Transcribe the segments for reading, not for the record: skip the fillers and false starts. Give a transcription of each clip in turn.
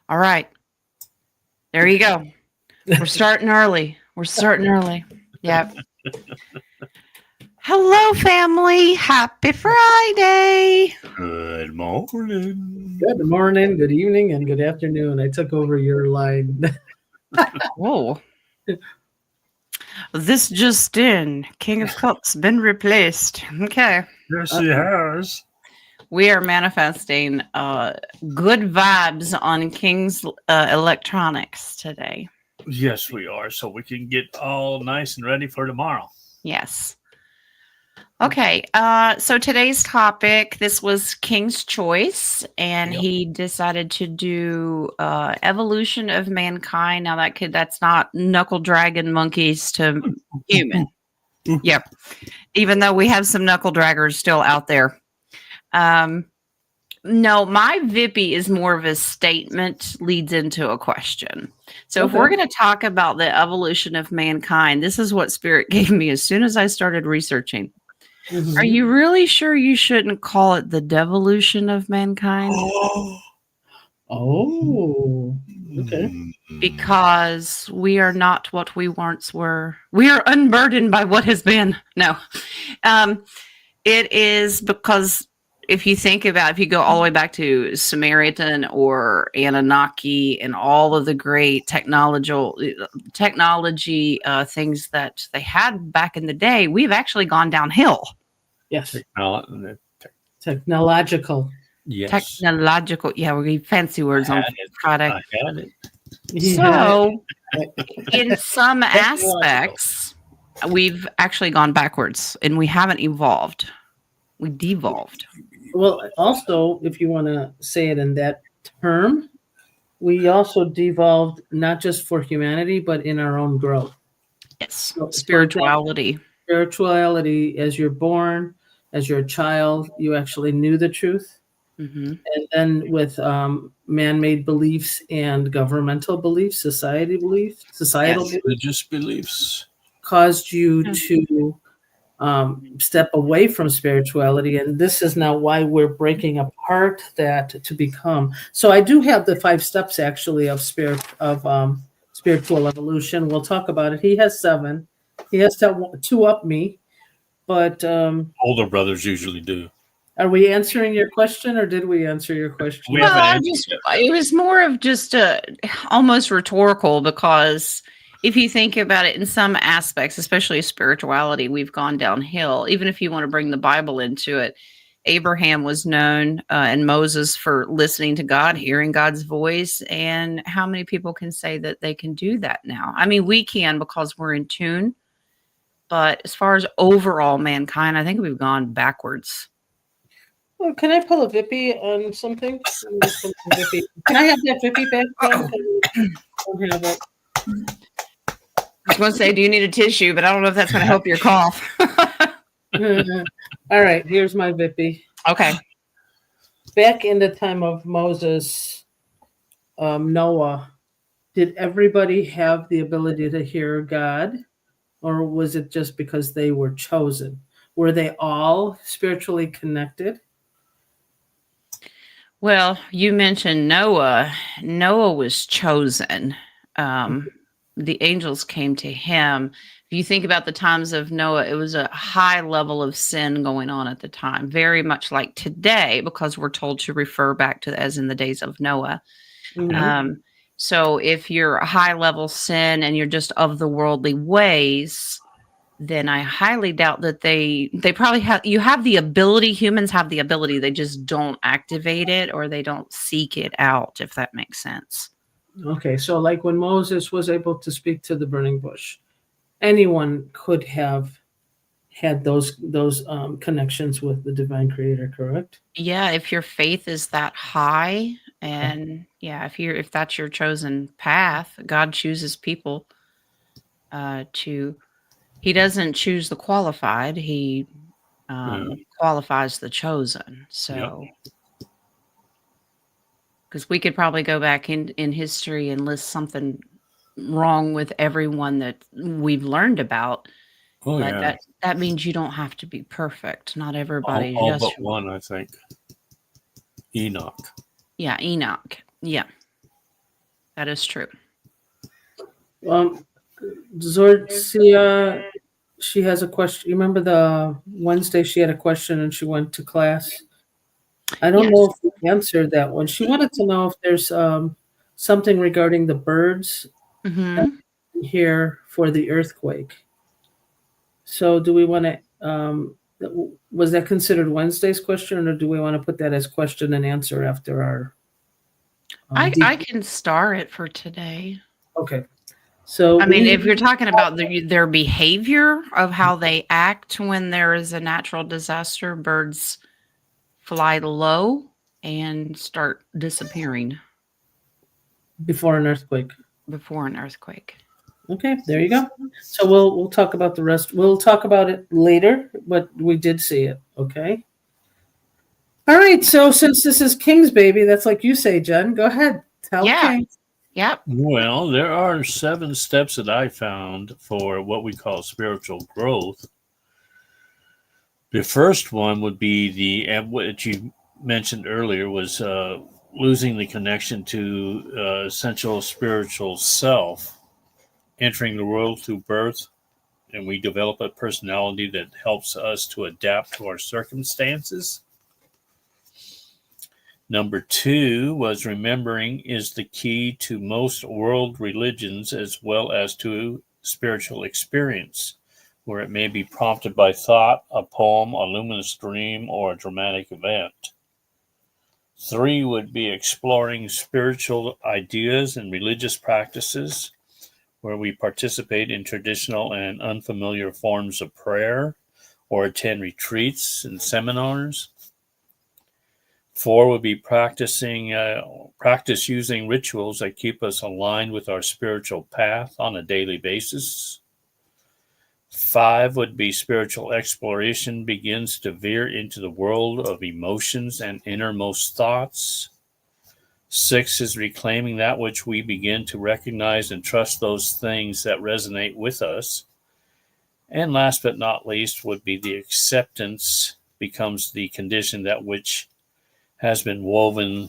All right. There you go. We're starting early. Yep. Hello, family. Happy Friday. Good morning. Good morning, good evening, and good afternoon. I took over your line. Whoa. This just in. King of Cups been replaced. Okay. Yes, she has. We are manifesting good vibes on King's Electronics today. Yes, we are. So we can get all nice and ready for tomorrow. Yes. Okay, so today's topic, this was King's choice, and Yep. he decided to do evolution of mankind. Now that's not knuckle dragging monkeys to human. Yep. Even though we have some knuckle draggers still out there. No, my Vippy is more of a statement leads into a question. So if we're going to talk about the evolution of mankind, this is what Spirit gave me as soon as I started researching. Mhm. Are you really sure you shouldn't call it the devolution of mankind? Oh, okay. Because we are not what we once were. We are unburdened by what has been. No. It is because if you think about, if you go all the way back to Samaritan or Anunnaki and all of the great technology things that they had back in the day, we've actually gone downhill. Yes. Technological. Yes. Technological. Yeah, we're getting fancy words on Friday. I had it. So, in some aspects, we've actually gone backwards and we haven't evolved. We devolved. Well, also, if you want to say it in that term, we also devolved not just for humanity, but in our own growth. Yes. So, Spirituality. Spirituality, as you're born, as you're a child, you actually knew the truth. Mm-hmm. And then with man-made beliefs and governmental beliefs, societal beliefs, Religious beliefs caused you to step away from spirituality. And this is now why we're breaking apart that to become. So I do have the 5 steps actually of spiritual evolution. We'll talk about it. He has 7. He has 2 up me. But older brothers usually do. are we answering your question, or did we answer your question? It was more of just almost rhetorical, because if you think about it in some aspects, especially spirituality, we've gone downhill. Even if you want to bring the Bible into it, Abraham was known and Moses for listening to God, hearing God's voice. And how many people can say that they can do that now? I mean, we can because we're in tune. But as far as overall mankind, I think we've gone backwards. Well, can I pull a Vippy on something? Can I have that Vippy back? I don't have it. I was going to say, do you need a tissue? But I don't know if that's going to help your cough. All right, here's my Vippy. Okay. Back in the time of Moses, Noah, did everybody have the ability to hear God? Or was it just because they were chosen? Were they all spiritually connected? Well, you mentioned Noah. Noah was chosen. The angels came to him. If you think about the times of Noah, it was a high level of sin going on at the time, very much like today, because we're told to refer back to as in the days of Noah. Mm-hmm. So if you're a high level sin and you're just of the worldly ways, then I highly doubt that they probably have, you have the ability, humans have the ability, they just don't activate it or they don't seek it out, if that makes sense. Okay, so like when Moses was able to speak to the burning bush, anyone could have had those connections with the divine creator, correct? Yeah, if your faith is that high, and yeah, if that's your chosen path, God chooses people he doesn't choose the qualified, he qualifies the chosen. So because we could probably go back in history and list something wrong with everyone that we've learned about. But that means you don't have to be perfect. Not everybody. All but one, I think. Enoch. Yeah, Enoch. Yeah. That is true. Zortzia, she has a question. You remember the Wednesday she had a question and she went to class? I don't Yes. know if you answered that one. She wanted to know if there's something regarding the birds Mm-hmm. here for the earthquake. So do we want to, was that considered Wednesday's question, or do we want to put that as question and answer after our? I can star it for today. Okay. So I mean, if you're talking about their behavior of how they act when there is a natural disaster, birds fly low and start disappearing before an earthquake. before an earthquake. Okay, there you go. So we'll talk about the rest. We'll talk about it later, but we did see it. Okay. All right. So since this is King's baby, that's like you say, Jen. Go ahead. Tell Yeah. King. Yep. Well, there are 7 steps that I found for what we call spiritual growth. The first one would be what you mentioned earlier was losing the connection to essential spiritual self, entering the world through birth, and we develop a personality that helps us to adapt to our circumstances. Number 2 was remembering is the key to most world religions as well as to spiritual experience, where it may be prompted by thought, a poem, a luminous dream, or a dramatic event. 3 would be exploring spiritual ideas and religious practices, where we participate in traditional and unfamiliar forms of prayer or attend retreats and seminars. 4 would be practice using rituals that keep us aligned with our spiritual path on a daily basis. 5 would be spiritual exploration begins to veer into the world of emotions and innermost thoughts. 6 is reclaiming that which we begin to recognize and trust those things that resonate with us. And last but not least would be the acceptance becomes the condition that which has been woven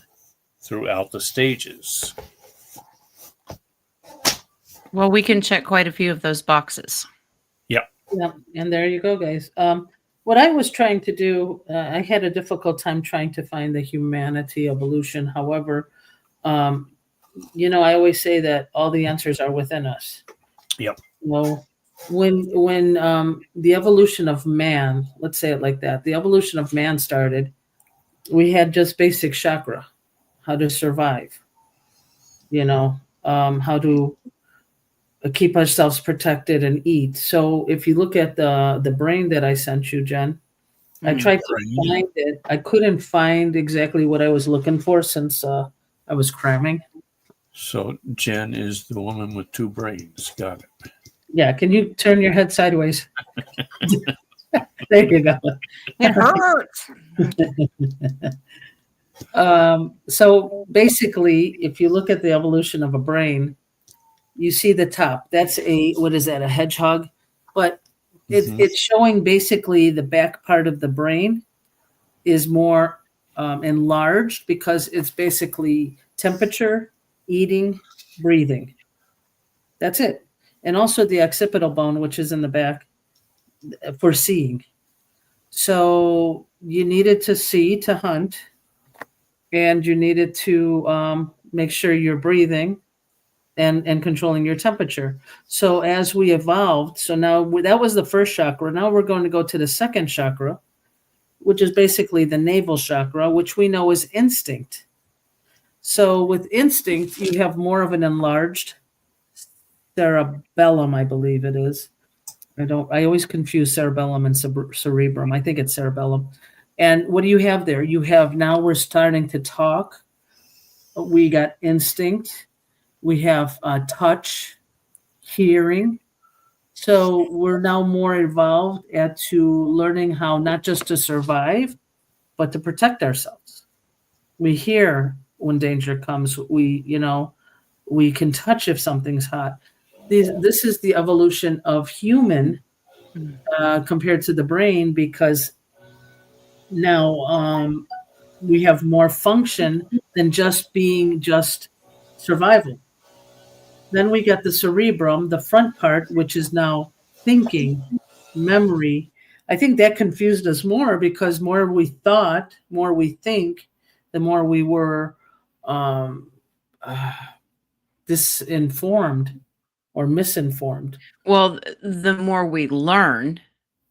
throughout the stages. Well, we can check quite a few of those boxes. Yep. Yep. And there you go, guys. What I was trying to do, I had a difficult time trying to find the humanity evolution. However, I always say that all the answers are within us. Yep. Well, when the evolution of man, let's say it like that, the evolution of man started, we had just basic chakra, how to survive, how to keep ourselves protected and eat. So if you look at the brain that I sent you, Jen, I tried to find it. I couldn't find exactly what I was looking for since I was cramming. So Jen is the woman with 2 brains. Got it. Yeah. Can you turn your head sideways? There you go. It hurts. So basically, if you look at the evolution of a brain, you see the top. That's what is that, a hedgehog? But it's showing basically the back part of the brain is more enlarged because it's basically temperature, eating, breathing. That's it. And also the occipital bone, which is in the back, for seeing. So you needed to see to hunt, and you needed to make sure you're breathing and controlling your temperature. So as we evolved, so now that was the first chakra. Now we're going to go to the second chakra, which is basically the navel chakra, which we know is instinct. So with instinct, you have more of an enlarged cerebellum, I believe it is. I always confuse cerebellum and cerebrum. I think it's cerebellum. And what do you have there? You have, now we're starting to talk. We got instinct. We have touch, hearing. So we're now more evolved to learning how not just to survive, but to protect ourselves. We hear when danger comes. We can touch if something's hot. This is the evolution of human compared to the brain, because now we have more function than just being survival. Then we got the cerebrum, the front part, which is now thinking, memory. I think that confused us more because more we thought, more we think, the more we were um, uh, disinformed or misinformed. Well, the more we learn,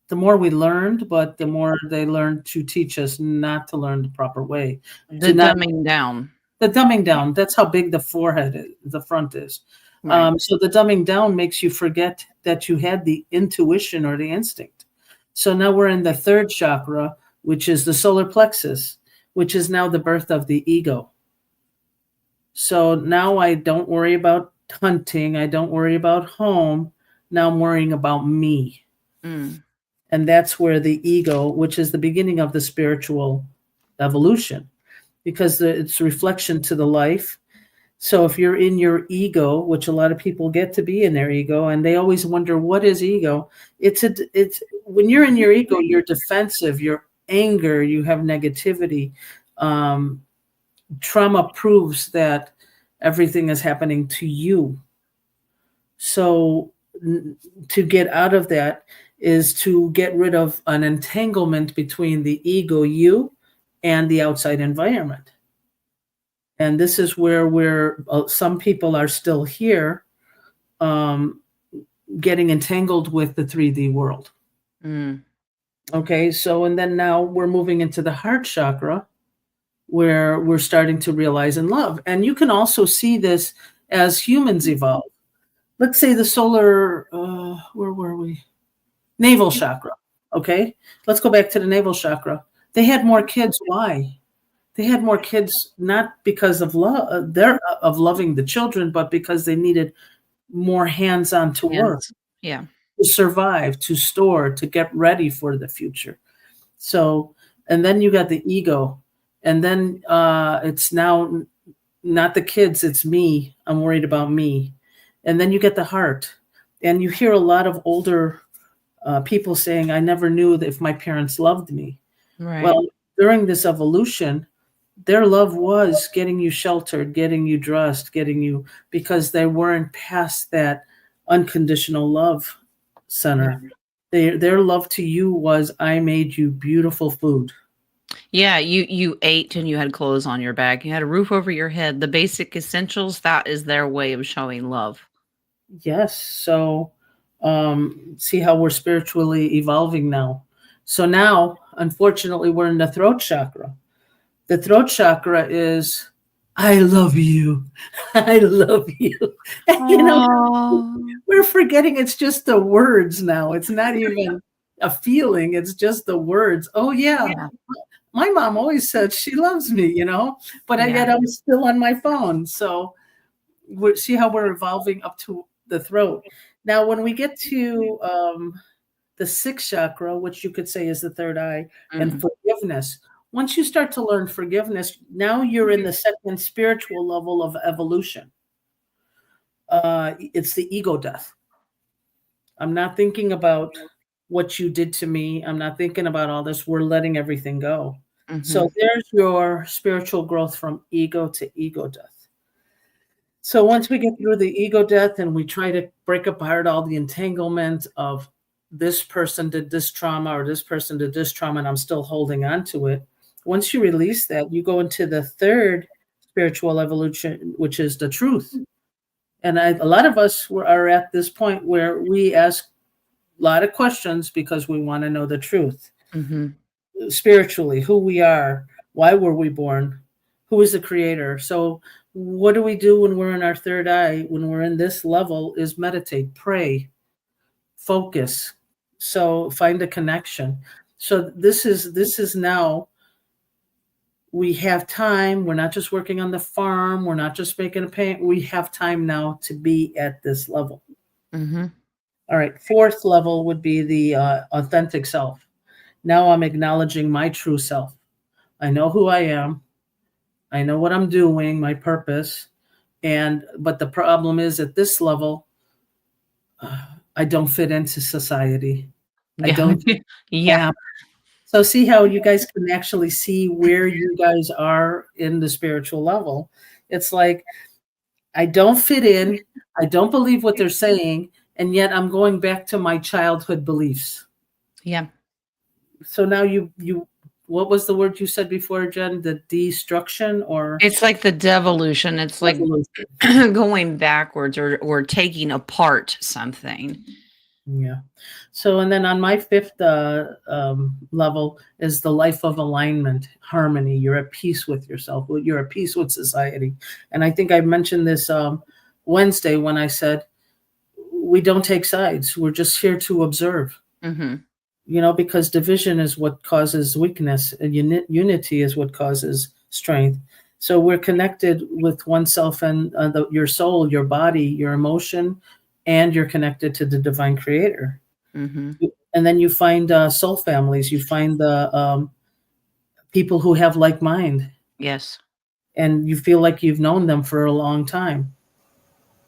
The more we learned, but the more they learned to teach us not to learn the proper way. the dumbing down. The dumbing down, that's how big the forehead is, the front is. Right. So the dumbing down makes you forget that you had the intuition or the instinct. So now we're in the third chakra, which is the solar plexus, which is now the birth of the ego. So now I don't worry about hunting. I don't worry about home. Now I'm worrying about me. Mm. And that's where the ego, which is the beginning of the spiritual evolution, because it's a reflection to the life. So if you're in your ego, which a lot of people get to be in their ego, and they always wonder, what is ego? It's when you're in your ego, you're defensive, you're anger, you have negativity. Trauma proves that everything is happening to you. So to get out of that is to get rid of an entanglement between the ego, you, and the outside environment. And this is where some people are still here, getting entangled with the 3D world. Mm. Okay, so and then now we're moving into the heart chakra, where we're starting to realize and love. And you can also see this as humans evolve. Let's say the solar, where were we? Navel chakra. Okay, let's go back to the navel chakra. They had more kids. Why? They had more kids not because of love, of loving the children, but because they needed more hands-on to work, yeah, to survive, to store, to get ready for the future. So, and then you got the ego, and then it's now not the kids, it's me. I'm worried about me. And then you get the heart, and you hear a lot of older people saying, "I never knew if my parents loved me." right. Well, during this evolution, their love was getting you sheltered, getting you dressed, getting you, because they weren't past that unconditional love center. Yeah. Their love to you was, I made you beautiful food. Yeah, you ate and you had clothes on your back. You had a roof over your head. The basic essentials, that is their way of showing love. Yes. So see how we're spiritually evolving now. So now, unfortunately, we're in the throat chakra. The throat chakra is, I love you. I love you. You know, we're forgetting it's just the words now. It's not even a feeling. It's just the words. Oh, yeah. My mom always said she loves me, you know, but yet I'm still on my phone. So see how we're evolving up to the throat. Now, when we get to the sixth chakra, which you could say is the third eye, and forgiveness. Once you start to learn forgiveness, now you're in the second spiritual level of evolution. It's the ego death. I'm not thinking about what you did to me. I'm not thinking about all this. We're letting everything go. So there's your spiritual growth from ego to ego death. So once we get through the ego death and we try to break apart all the entanglement of this person did this trauma or this person did this trauma and I'm still holding on to it. Once you release that, you go into the third spiritual evolution, which is the truth. And a lot of us are at this point where we ask a lot of questions because we want to know the truth. Spiritually, who we are, why were we born, who is the creator. So what do we do when we're in our third eye, when we're in this level, is meditate, pray, focus. So find a connection. So this is now, we have time. We're not just working on the farm. We're not just making a paint. We have time now to be at this level. All right. Fourth level would be the authentic self. Now I'm acknowledging my true self. I know who I am. I know what I'm doing, my purpose. But the problem is at this level, I don't fit into society. I don't. So see how you guys can actually see where you guys are in the spiritual level. It's like I don't fit in. I don't believe what they're saying. And yet I'm going back to my childhood beliefs. Yeah. So now you what was the word you said before, Jen? The destruction or It's like the devolution. It's like going backwards or taking apart something. Yeah. So, and then on my fifth level is the life of alignment, harmony. You're at peace with yourself. You're at peace with society. And I think I mentioned this Wednesday when I said, we don't take sides. We're just here to observe. Mm-hmm. You know, because division is what causes weakness and unity is what causes strength. So we're connected with oneself and your soul, your body, your emotion, and you're connected to the divine creator. Mm-hmm. And then you find soul families, you find the people who have like mind. Yes. And you feel like you've known them for a long time.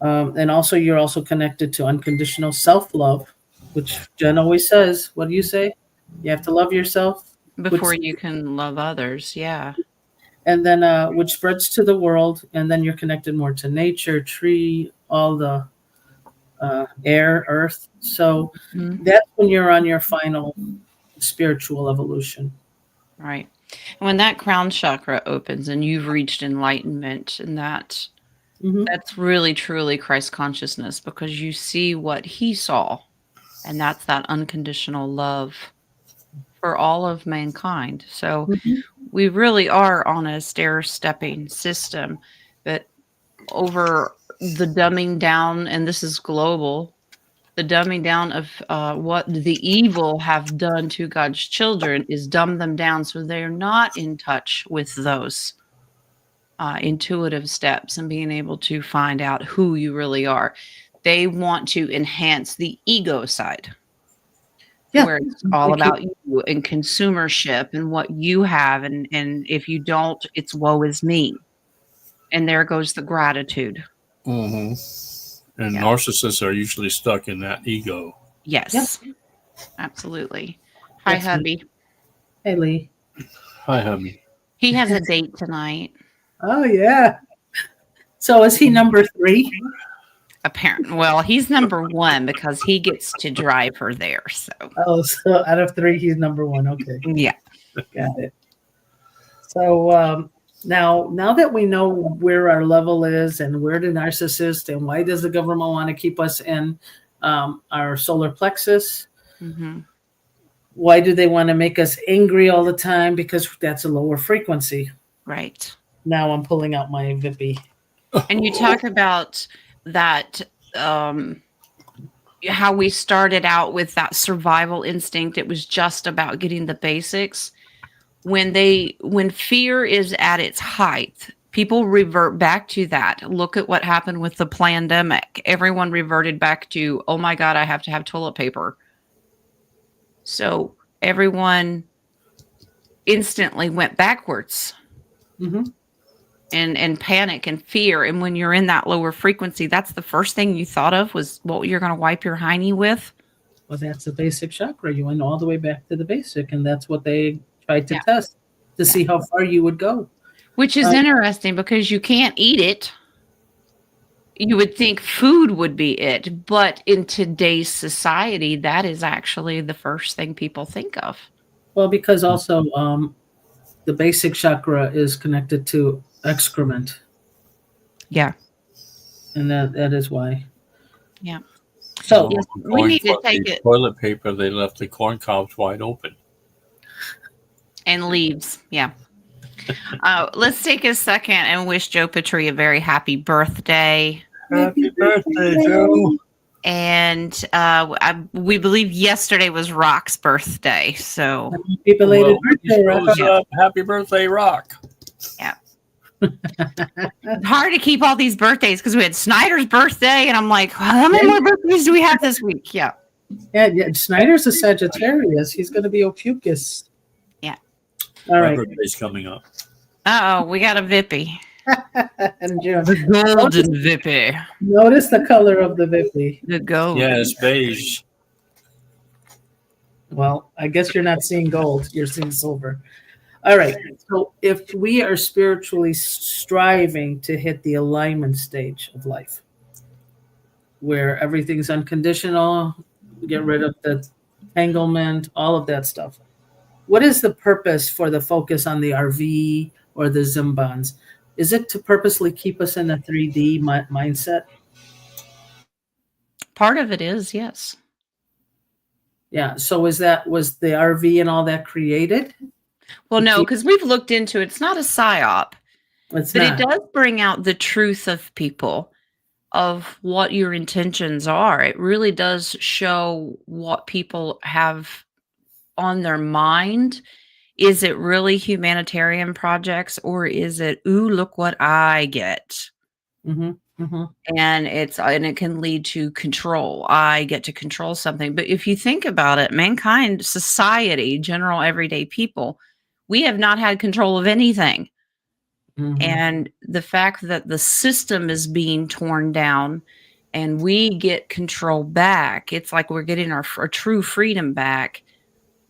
And also you're also connected to unconditional self-love, which Jen always says. What do you say? You have to love yourself before you can love others. Yeah. And then which spreads to the world. And then you're connected more to nature, tree, all the air, earth. So that's when you're on your final spiritual evolution. Right. And when that crown chakra opens and you've reached enlightenment, and that's really truly Christ consciousness, because you see what he saw, and that's that unconditional love for all of mankind. So we really are on a stair-stepping system, but over the dumbing down, and this is global, the dumbing down of what the evil have done to God's children is dumb them down so they're not in touch with those intuitive steps and being able to find out who you really are. They want to enhance the ego side, where it's all about you and consumership and what you have, and if you don't, it's woe is me. And there goes the gratitude. Mm-hmm. And narcissists are usually stuck in that ego. Yes, absolutely. Hi, hubby. Hey, Lee. Hi, hubby. He has a date tonight. Oh, yeah. So is he number 3? Apparently. Well, he's number 1 because he gets to drive her there. So. Oh, so out of 3, he's number 1. Okay. Yeah. Got it. So now that we know where our level is and where the narcissist and why does the government want to keep us in our solar plexus? Why do they want to make us angry all the time? Because that's a lower frequency. Right. Now I'm pulling out my Vippy. And you talk about that, how we started out with that survival instinct. It was just about getting the basics. When fear is at its height, people revert back to that. Look at what happened with the pandemic. Everyone reverted back to, oh my God, I have to have toilet paper. So everyone instantly went backwards. And panic and fear. And when you're in that lower frequency, that's the first thing you thought of was what you're going to wipe your hiney with. Well, that's the basic chakra. You went all the way back to the basic, and that's what they tried to test to see how far you would go. Which is interesting because you can't eat it. You would think food would be it, but in today's society, that is actually the first thing people think of. Well, because also the basic chakra is connected to excrement. Yeah. And that is why. Yeah. So yes, we need to take it. Toilet paper, they left the corn cobs wide open. And leaves. Yeah. Let's take a second and wish Joe Petrie a very happy birthday. Happy birthday, Joe. And we believe yesterday was Rock's birthday. So happy belated birthday, Rock. Happy birthday, Rock. Yeah. It's hard to keep all these birthdays because we had Snyder's birthday, and I'm like, how many more birthdays do we have this week? Yeah. Yeah. Snyder's a Sagittarius. He's going to be Ophiuchus. Yeah. All right. My birthday's coming up. We got a Vippy. And June. The golden Vippy. Notice the color of the Vippy. The gold. Yeah, it's beige. Well, I guess you're not seeing gold. You're seeing silver. All right. So if we are spiritually striving to hit the alignment stage of life, where everything's unconditional, get rid of the entanglement, all of that stuff. What is the purpose for the focus on the RV or the Zimbans? Is it to purposely keep us in a 3D mindset? Part of it is, yes. Yeah. So was the RV and all that created? Well, To no, keep- because we've looked into it. It's not a psyop, It's but it not. does bring out the truth of people, of what your intentions are. It really does show what people have on their mind. Is it really humanitarian projects, or is it, ooh, look what I get? Mm-hmm. Mm-hmm. And it can lead to control. I get to control something. But if you think about it, mankind, society, general everyday people, we have not had control of anything. Mm-hmm. And the fact that the system is being torn down and we get control back, it's like we're getting our true freedom back.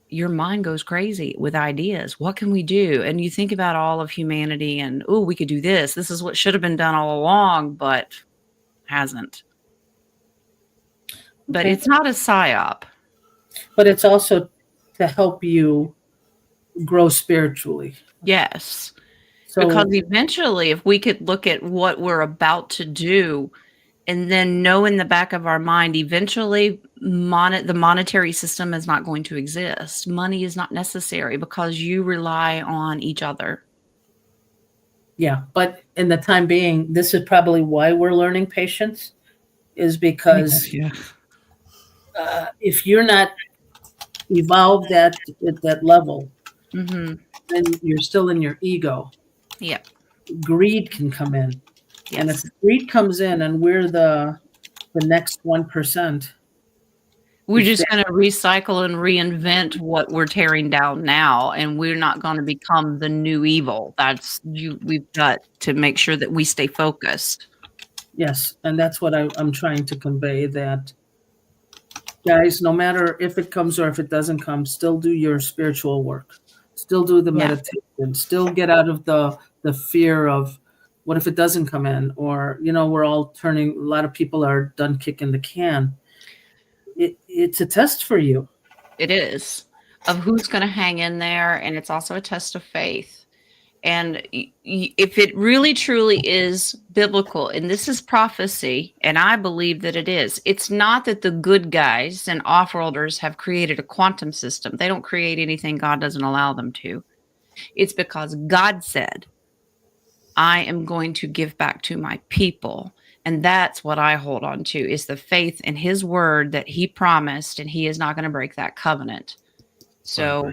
Your mind goes crazy with ideas. What can we do? And you think about all of humanity and, oh, we could do this. This is what should have been done all along, but hasn't. But Okay. it's not a psyop. But it's also to help you grow spiritually. Yes. So Because eventually, if we could look at what we're about to do and then know in the back of our mind, eventually the monetary system is not going to exist. Money is not necessary because you rely on each other. yeah, but in the time being, this is probably why we're learning patience, is because Yeah. if you're not evolved at that level, Mm-hmm. then you're still in your ego. Yeah. Greed can come in, and if Yes. greed comes in, and we're the next 1%, We're just going to recycle and reinvent what we're tearing down now, and we're not going to become the new evil. We've got to make sure that we stay focused. yes, and that's what I'm trying to convey. That guys, no matter if it comes or if it doesn't come, still do your spiritual work, still do the Yeah. meditation, still get out of the fear of what if it doesn't come in, or we're all turning. A lot of people are done kicking the can. It's a test for you. It is, of who's going to hang in there, and it's also a test of faith. And if it really truly is biblical, and this is prophecy, and I believe that it is, it's not that the good guys and off-worlders have created a quantum system. They don't create anything God doesn't allow them to. It's because God said, I am going to give back to my people. And that's what I hold on to, is the faith in his word that he promised, and he is not going to break that covenant. So,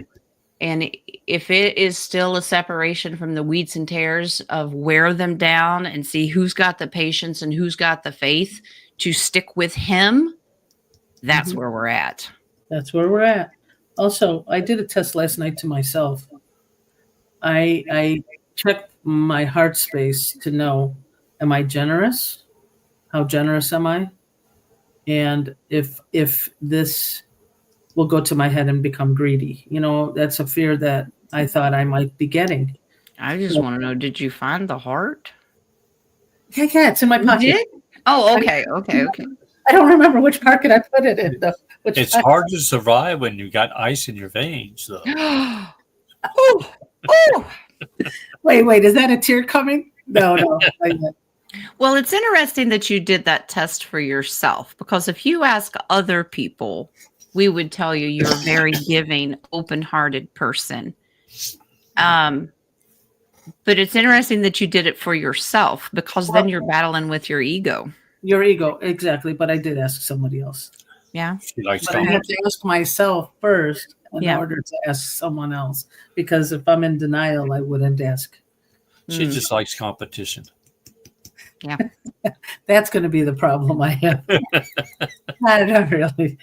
and if it is still a separation from the weeds and tares of wear them down and see who's got the patience and who's got the faith to stick with him, that's Mhm. where we're at. That's where we're at. Also, I did a test last night to myself. I checked my heart space to know, am I generous? How generous am I? And if this will go to my head and become greedy, that's a fear that I thought I might be getting. I just want to know, did you find the heart? Yeah, it's in my You pocket. did? Oh, okay. I don't remember which pocket I put it in, though. It's hard to survive when you got ice in your veins, though. Oh. Wait, is that a tear coming? No. Well, it's interesting that you did that test for yourself, because if you ask other people, we would tell you you're a very giving, open-hearted person. But it's interesting that you did it for yourself, because then you're battling with your ego. Your ego, exactly. But I did ask somebody else. Yeah. But I have to ask myself first in order to ask someone else, because if I'm in denial, I wouldn't ask. She just likes competition. Yeah. That's going to be the problem I have. I don't really.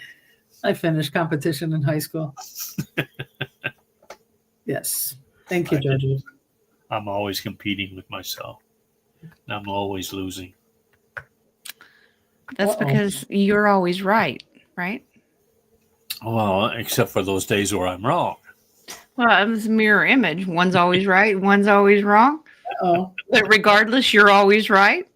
I finished competition in high school. Yes. Thank you, Jojo. I'm always competing with myself. And I'm always losing. That's because you're always right? Well, except for those days where I'm wrong. Well, it's a mirror image. One's always right, one's always wrong. Oh, But regardless, you're always right.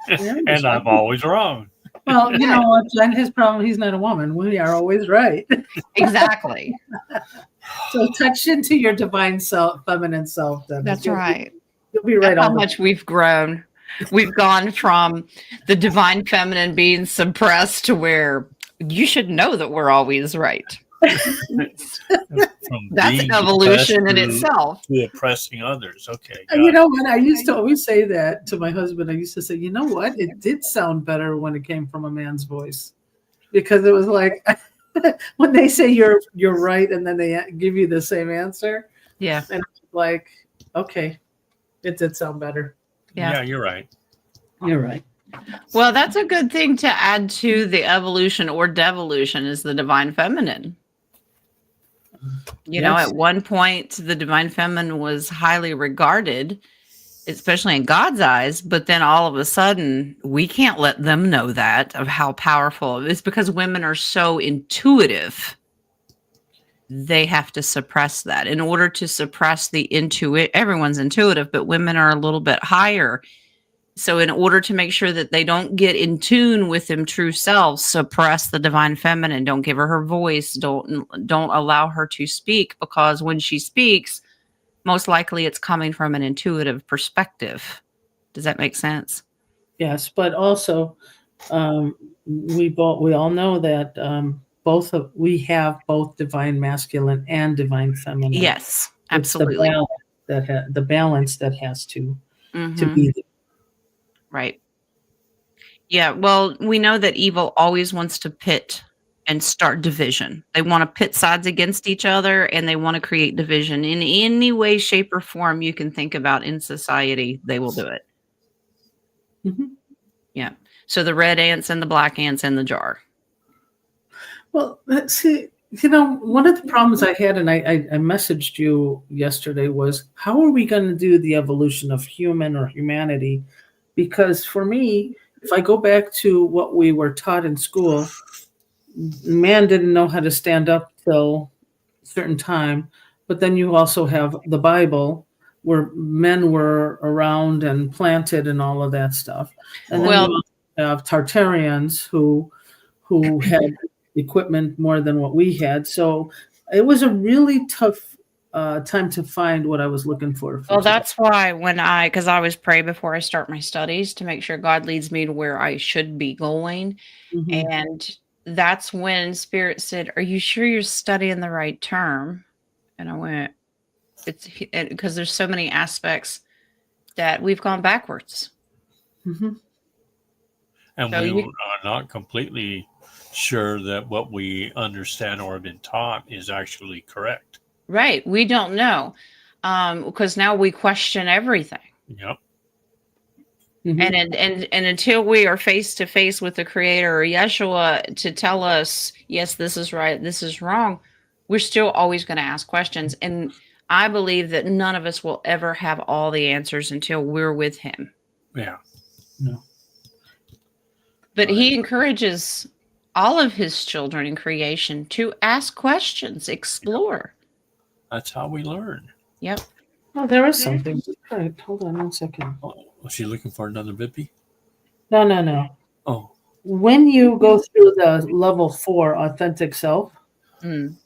yeah. And I'm always wrong. Well, you know what? Jen, his problem, he's not a woman. We are always right. Exactly. So touch into your divine self, feminine self. Then That's right. You'll be right That's how on. much we've grown. We've gone from the divine feminine being suppressed to where you should know that we're always right. From That's being evolution in depressed itself. to oppressing others. Okay. And you know what? I used to always say that to my husband. I used to say, you know what? It did sound better when it came from a man's voice, because it was like when they say you're right, and then they give you the same answer. Yeah. And it's like, okay, it did sound better. Yeah, you're right. You're right. Well, that's a good thing to add to the evolution or devolution is the divine feminine. You know, Yes. at one point, the divine feminine was highly regarded, especially in God's eyes. But then all of a sudden, we can't let them know that of how powerful it is, because women are so intuitive. They have to suppress that. In order to suppress the everyone's intuitive, but women are a little bit higher. So in order to make sure that they don't get in tune with them true selves, suppress the divine feminine. Don't give her voice. Don't allow her to speak, because when she speaks, most likely it's coming from an intuitive perspective. Does that make sense? Yes, but also we all know that we have both divine masculine and divine feminine. Yes, absolutely. It's the balance that has to Mhm. be there. Right. Yeah. Well, we know that evil always wants to pit and start division. They want to pit sides against each other, and they want to create division in any way, shape, or form you can think about in society. They will do it. Mhm. Yeah. So the red ants and the black ants in the jar. Well, see, you know, one of the problems I had, and I messaged you yesterday, was how are we going to do the evolution of human or humanity? Because for me, if I go back to what we were taught in school, man didn't know how to stand up till a certain time. But then you also have the Bible, where men were around and planted and all of that stuff. And then Well, you also have Tartarians who had equipment more than what we had. So it was a really tough time to find what I was looking for. Well, that's why because I always pray before I start my studies to make sure God leads me to where I should be going. Mhm. And that's when Spirit said, "Are you sure you're studying the right term?" And I went, "It's because there's so many aspects that we've gone backwards." Mhm. And So we are not completely sure that what we understand or have been taught is actually correct. Right. We don't know. Because now we question everything. Yep. Mhm. And until we are face to face with the Creator or Yeshua to tell us, yes, this is right, this is wrong, we're still always going to ask questions. And I believe that none of us will ever have all the answers until we're with Him. Yeah. No. But He encourages all of His children in creation to ask questions, explore. That's how we learn. Yep. Oh, there is something. All right, hold on 1 second. Oh, was she looking for another Bippy? No. Oh. When you go through the level 4 authentic self, Mm.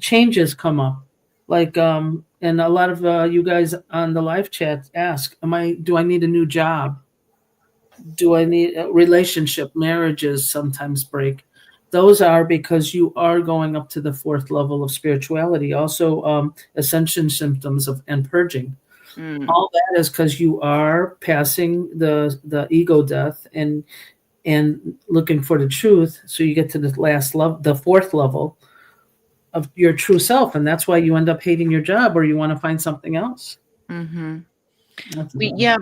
changes come up. Like, and a lot of you guys on the live chat ask, do I need a new job? Do I need a relationship? Marriages sometimes break. Those are because you are going up to the 4th level of spirituality. Also, ascension symptoms and purging. Mm. All that is because you are passing the ego death and looking for the truth. So you get to the last level, the 4th level of your true self, and that's why you end up hating your job or you want to find something else. Mm-hmm.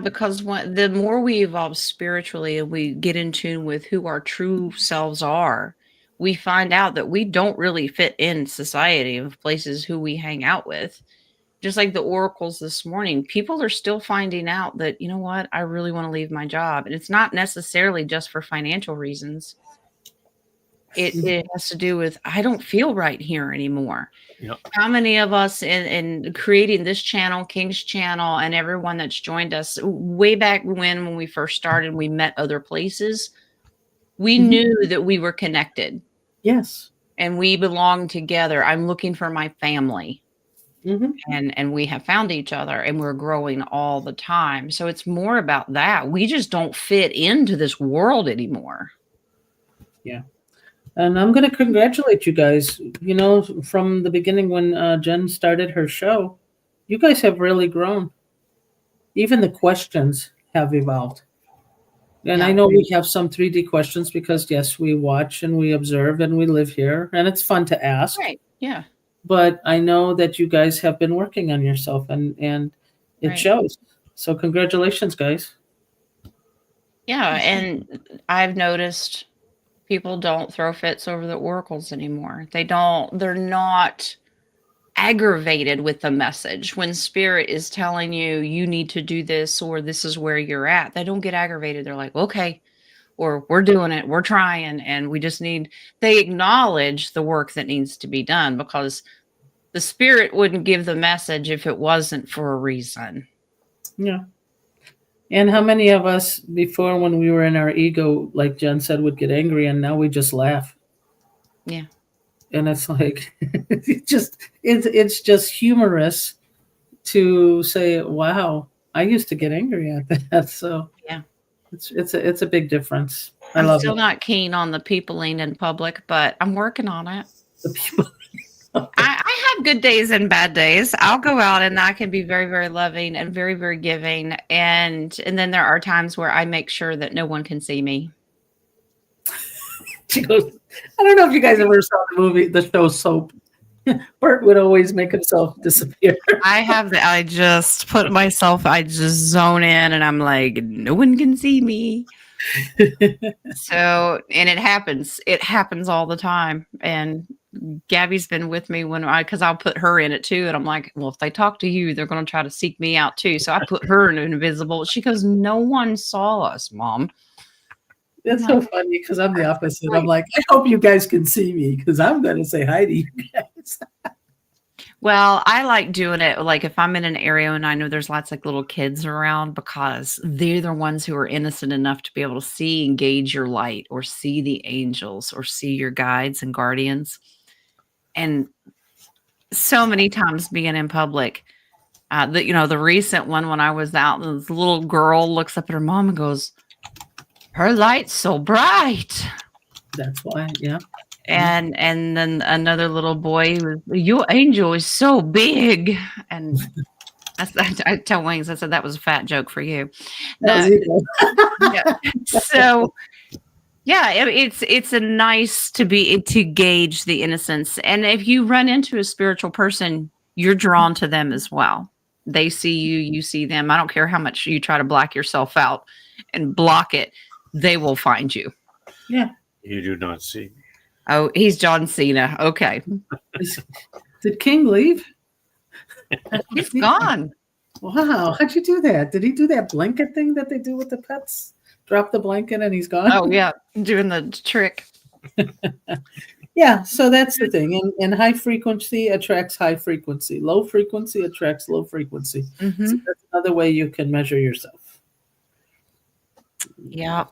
Because the more we evolve spiritually and we get in tune with who our true selves are, we find out that we don't really fit in society of places who we hang out with. Just like the oracles this morning, people are still finding out that, you know what, I really want to leave my job. And it's not necessarily just for financial reasons. It has to do with, I don't feel right here anymore. Yep. How many of us in creating this channel, King's Channel, and everyone that's joined us way back when we first started, we met other places. We knew that we were connected. Yes. And we belong together. I'm looking for my family. And we have found each other, and we're growing all the time. So it's more about that. We just don't fit into this world anymore. Yeah. And I'm going to congratulate you guys. You know, from the beginning when Jen started her show, you guys have really grown. Even the questions have evolved. And I know we have some 3D questions because, yes, we watch and we observe and we live here, and it's fun to ask. Right. Yeah. But I know that you guys have been working on yourself, and it shows. So congratulations, guys. Yeah. And I've noticed people don't throw fits over the oracles anymore. They're not aggravated with the message. When spirit is telling you, you need to do this, or this is where you're at, they don't get aggravated. They're like, okay, or we're doing it, we're trying, and they acknowledge the work that needs to be done, because the spirit wouldn't give the message if it wasn't for a reason. Yeah. And how many of us before, when we were in our ego, like Jen said, would get angry, and now we just laugh? Yeah. And it's like, it's just humorous to say, wow, I used to get angry at that. So yeah, it's a big difference. I'm still not keen on the peopling in public, but I'm working on it. The people. I have good days and bad days. I'll go out and I can be very, very loving and very, very giving. And then there are times where I make sure that no one can see me. She goes, I don't know if you guys ever saw the show Soap. Bert would always make himself disappear. I just zone in and I'm like, no one can see me. So, and it happens all the time. And Gabby's been with me because I'll put her in it too. And I'm like, well, if they talk to you, they're going to try to seek me out too. So I put her in invisible. She goes, no one saw us, Mom. That's so funny because I'm the opposite. I'm like, I hope you guys can see me because I'm going to say hi to you guys. Well, I like doing it like if I'm in an area and I know there's lots of little kids around, because they're the ones who are innocent enough to be able to see and gauge your light, or see the angels, or see your guides and guardians. And so many times being in public, the recent one when I was out, this little girl looks up at her mom and goes, her light's so bright. That's why, yeah. And then another little boy was, your angel is so big. And I tell Wings, I said, that was a fat joke for you. Yeah. So yeah, it's a nice to gauge the innocence. And if you run into a spiritual person, you're drawn to them as well. They see you, you see them. I don't care how much you try to black yourself out and block it. They will find you. Yeah. You do not see me. Oh, he's John Cena. Okay. Did King leave? He's gone. Wow. How'd you do that? Did he do that blanket thing that they do with the pets? Drop the blanket and he's gone? Oh, yeah. Doing the trick. Yeah. So that's the thing. And high frequency attracts high frequency. Low frequency attracts low frequency. Mm-hmm. So that's another way you can measure yourself. Yep.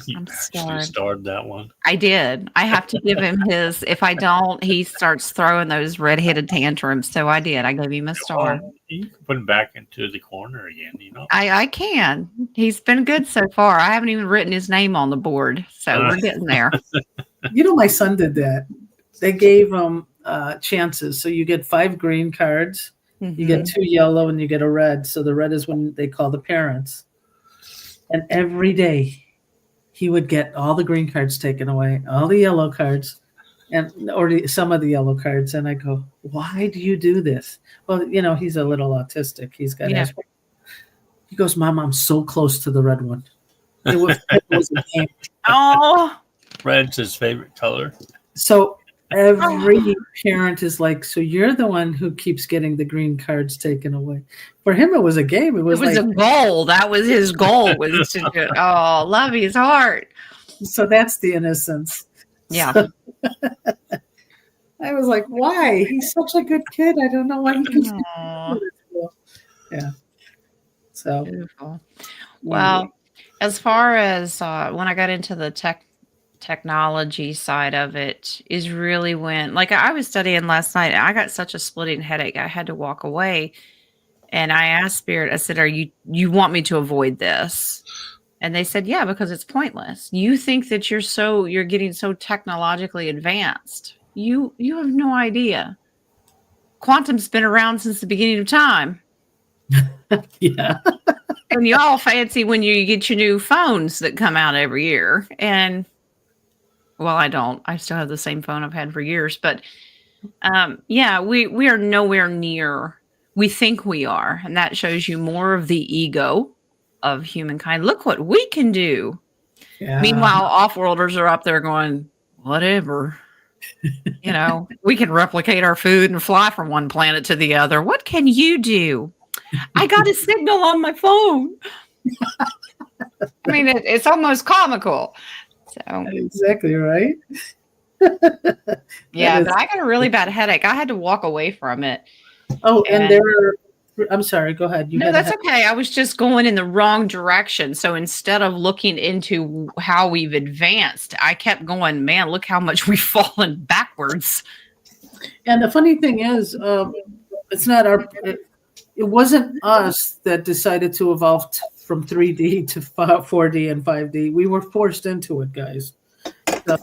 You actually starred that one. I did. I have to give him his. If I don't, he starts throwing those red-headed tantrums. So I did. I gave him a star. You can put him back into the corner again, I can. He's been good so far. I haven't even written his name on the board. So we're getting there. My son did that. They gave him chances. So you get 5 green cards. Mm-hmm. You get 2 yellow and you get a red. So the red is when they call the parents. And every day, he would get all the green cards taken away, all the yellow cards, or some of the yellow cards. And I go, why do you do this? Well, he's a little autistic. He's got Asperger's. He goes, Mom, I'm so close to the red one. It was a game. Oh, red's his favorite color. So every parent is like, so you're the one who keeps getting the green cards taken away. For him, it was a game. It was a goal. That was his goal. Was to love his heart. So that's the innocence. Yeah. So I was like, why? He's such a good kid. I don't know why he keeps Aw, yeah. So beautiful. anyway. Well, as far as when I got into the technology side of it is really when, like, I was studying last night and I got such a splitting headache. I had to walk away and I asked Spirit, I said, you want me to avoid this? And they said, yeah, because it's pointless. You think that you're getting so technologically advanced. You have no idea. Quantum's been around since the beginning of time. Yeah. And you all fancy when you get your new phones that come out every year. And well, I don't. I still have the same phone I've had for years. But yeah, we are nowhere near. We think we are, and that shows you more of the ego of humankind. Look what we can do. Yeah. Meanwhile, off-worlders are up there going, whatever. We can replicate our food and fly from one planet to the other. What can you do? I got a signal on my phone. I mean, it's almost comical. So Exactly right. yeah, but I got a really bad headache. I had to walk away from it. Oh, and there are, I'm sorry, go ahead. No, that's okay. I was just going in the wrong direction. So instead of looking into how we've advanced, I kept going, man, look how much we've fallen backwards. And the funny thing is, it's not it wasn't us that decided to evolve from 3D to 4D and 5D. We were forced into it, guys. So,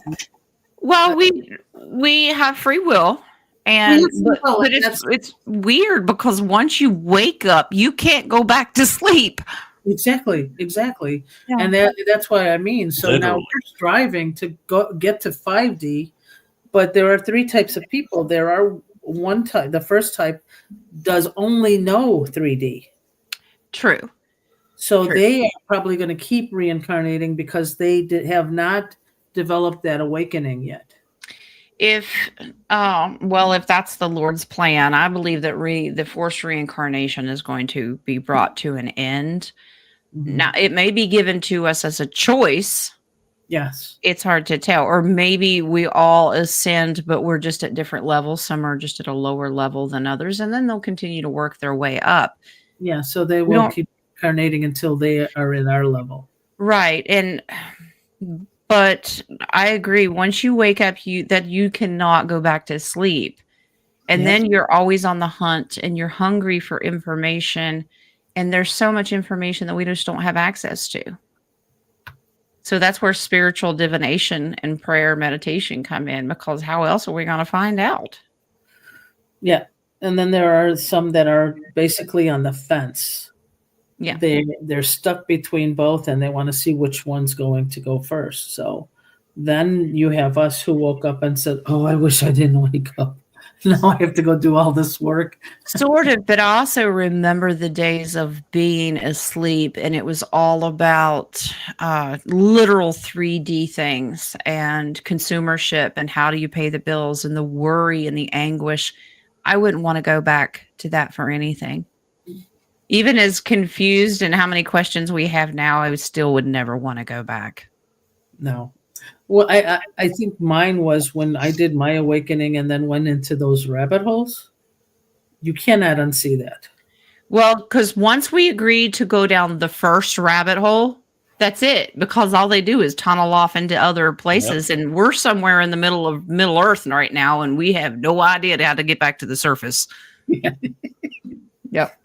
well, we have free will. And but it's weird because once you wake up, you can't go back to sleep. Exactly. Yeah. And that's what I mean. So Literally. now we're striving to get to 5D, but there are three types of people. There are one type. The first type does only know 3D. True. So they are probably going to keep reincarnating because they have not developed that awakening yet. If that's the Lord's plan, I believe that the forced reincarnation is going to be brought to an end. Mm-hmm. Now, it may be given to us as a choice. Yes. It's hard to tell. Or maybe we all ascend, but we're just at different levels. Some are just at a lower level than others, and then they'll continue to work their way up. Yeah, so they will keep incarnating until they are in our level. Right. But I agree. Once you wake up, you cannot go back to sleep. And then you're always on the hunt and you're hungry for information. And there's so much information that we just don't have access to. So that's where spiritual divination and prayer meditation come in, because how else are we going to find out? Yeah. And then there are some that are basically on the fence. Yeah. They're stuck between both and they want to see which one's going to go first. So then you have us who woke up and said, oh, I wish I didn't wake up. Now I have to go do all this work. Sort of, but I also remember the days of being asleep, and it was all about literal 3D things and consumership and how do you pay the bills and the worry and the anguish. I wouldn't want to go back to that for anything. Even as confused and how many questions we have now, I still would never want to go back. No. Well, I think mine was when I did my awakening and then went into those rabbit holes. You cannot unsee that. Well, because once we agreed to go down the first rabbit hole, that's it. Because all they do is tunnel off into other places. Yep. And we're somewhere in the middle of Middle Earth right now, and we have no idea how to get back to the surface. Yeah. Yep.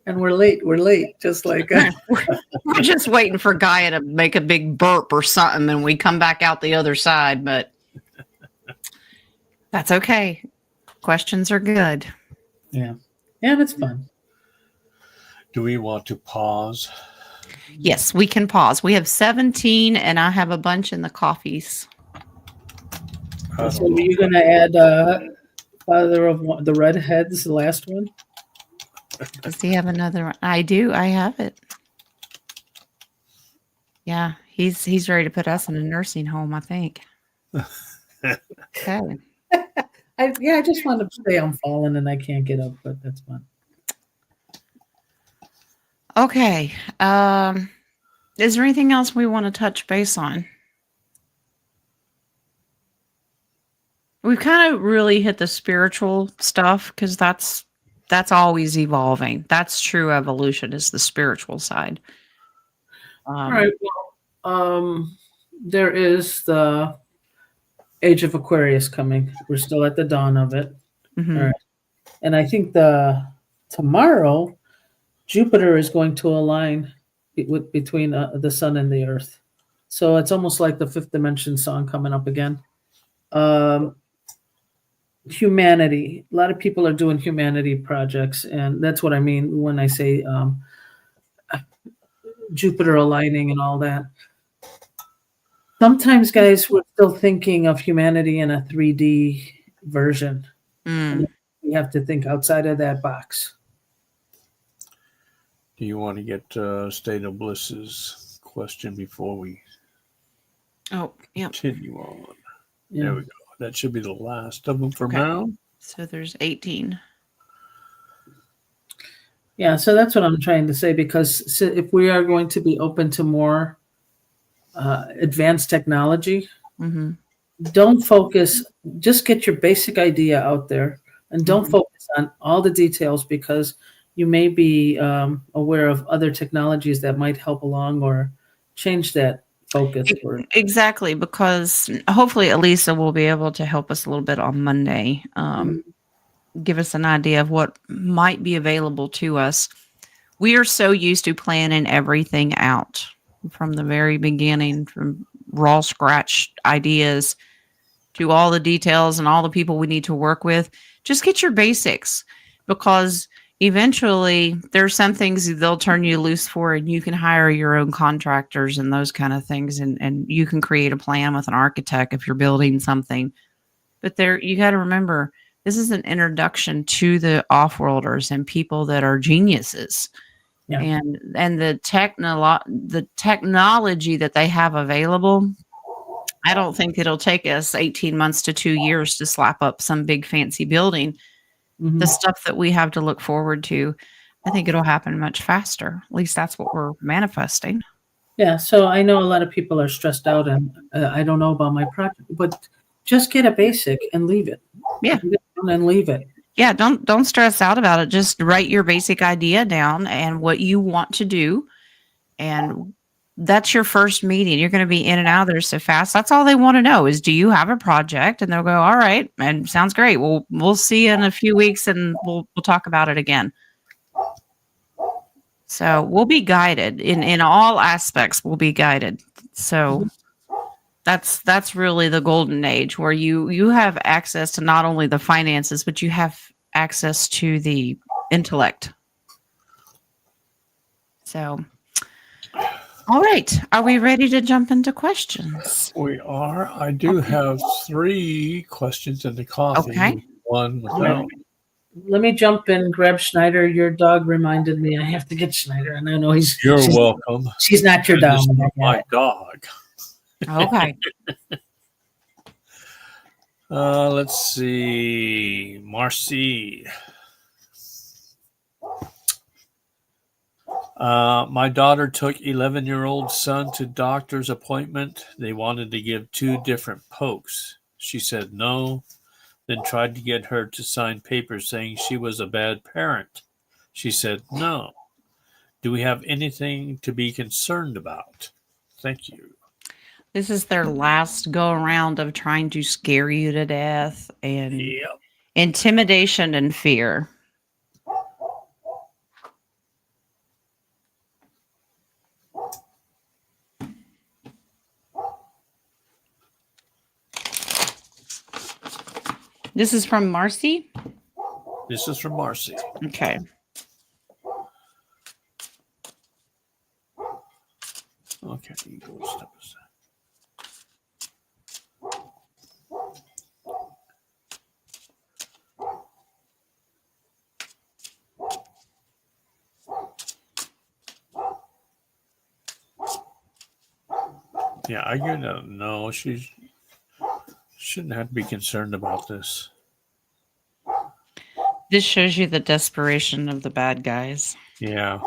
And we're late. Just like we're just waiting for Gaia to make a big burp or something, and we come back out the other side. But that's okay. Questions are good. Yeah, it's fun. Do we want to pause? Yes, we can pause. We have 17, and I have a bunch in the coffees. So are you going to add Father of the Redheads, the last one? Does he have another one? I do. I have it. Yeah, he's ready to put us in a nursing home, I think. Okay. I just want to say I'm falling and I can't get up, but that's fine. Okay. Is there anything else we want to touch base on? We've kind of really hit the spiritual stuff because that's always evolving. That's true evolution is the spiritual side. All right. Well, there is the Age of Aquarius coming. We're still at the dawn of it. Mhm. All right. And I think tomorrow Jupiter is going to align between the sun and the earth. So it's almost like the fifth dimension song coming up again. Humanity. A lot of people are doing humanity projects, and that's what I mean when I say Jupiter aligning and all that. Sometimes, guys, we're still thinking of humanity in a 3D version. And we have to think outside of that box. Do you want to get State of Bliss's question before we continue on? Yeah. There we go. That should be the last of them for Okay. now. So there's 18. Yeah, so that's what I'm trying to say, because if we are going to be open to more advanced technology, don't focus, just get your basic idea out there and don't focus on all the details, because you may be aware of other technologies that might help along or change that focus. Exactly, because hopefully Elisa will be able to help us a little bit on Monday. Give us an idea of what might be available to us. We are so used to planning everything out from the very beginning, from raw scratch ideas to all the details and all the people we need to work with. Just get your basics, because eventually there's some things they'll turn you loose for, and you can hire your own contractors and those kind of things. And you can create a plan with an architect if you're building something. But you got to remember, this is an introduction to the off-worlders and people that are geniuses. Yeah. And the technology that they have available, I don't think it'll take us 18 months to 2 years to slap up some big fancy building. The stuff that we have to look forward to, I think it'll happen much faster. At least that's what we're manifesting. Yeah, so I know a lot of people are stressed out, and I don't know about my project, but just get a basic and leave it. Yeah. And leave it. Yeah, don't stress out about it. Just write your basic idea down and what you want to do. And that's your first meeting. You're going to be in and out of there so fast. That's all they want to know is, do you have a project? And they'll go, all right, and sounds great. We'll see you in a few weeks, and we'll talk about it again. So we'll be guided in all aspects. We'll be guided. So that's really the golden age, where you have access to not only the finances, but you have access to the intellect. So, all right. Are we ready to jump into questions? We are. I do have 3 questions in the coffee. Okay. One without. Let me jump in and grab Schneider. Your dog reminded me I have to get Schneider, and I know she's welcome. She's not your dog. My dog. Okay. Let's see. Marcy. My daughter took 11-year-old son to doctor's appointment. They wanted to give 2 different pokes. She said no, then tried to get her to sign papers saying she was a bad parent. She said no. Do we have anything to be concerned about? Thank you. This is their last go around of trying to scare you to death, and intimidation and fear. This is from Marcy? This is from Marcy. Okay. Okay, you go step aside. Yeah, I get it. No, she shouldn't have to be concerned about this. This shows you the desperation of the bad guys. Yeah.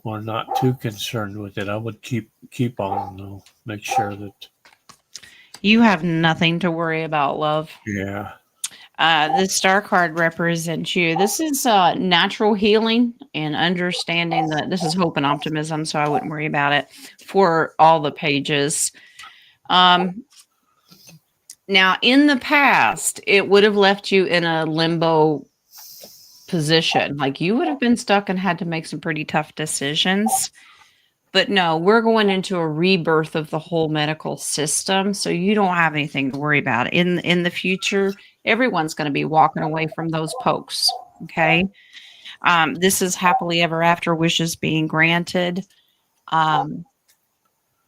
or not too concerned with it. I would keep on though. Make sure that You have nothing to worry about, love. yeah. This star card represents you. This is natural healing and understanding that this is hope and optimism, so I wouldn't worry about it for all the pages. Now, in the past, it would have left you in a limbo position. Like you would have been stuck and had to make some pretty tough decisions. But no, we're going into a rebirth of the whole medical system, so you don't have anything to worry about. In the future, everyone's going to be walking away from those pokes. Okay, this is happily ever after wishes being granted.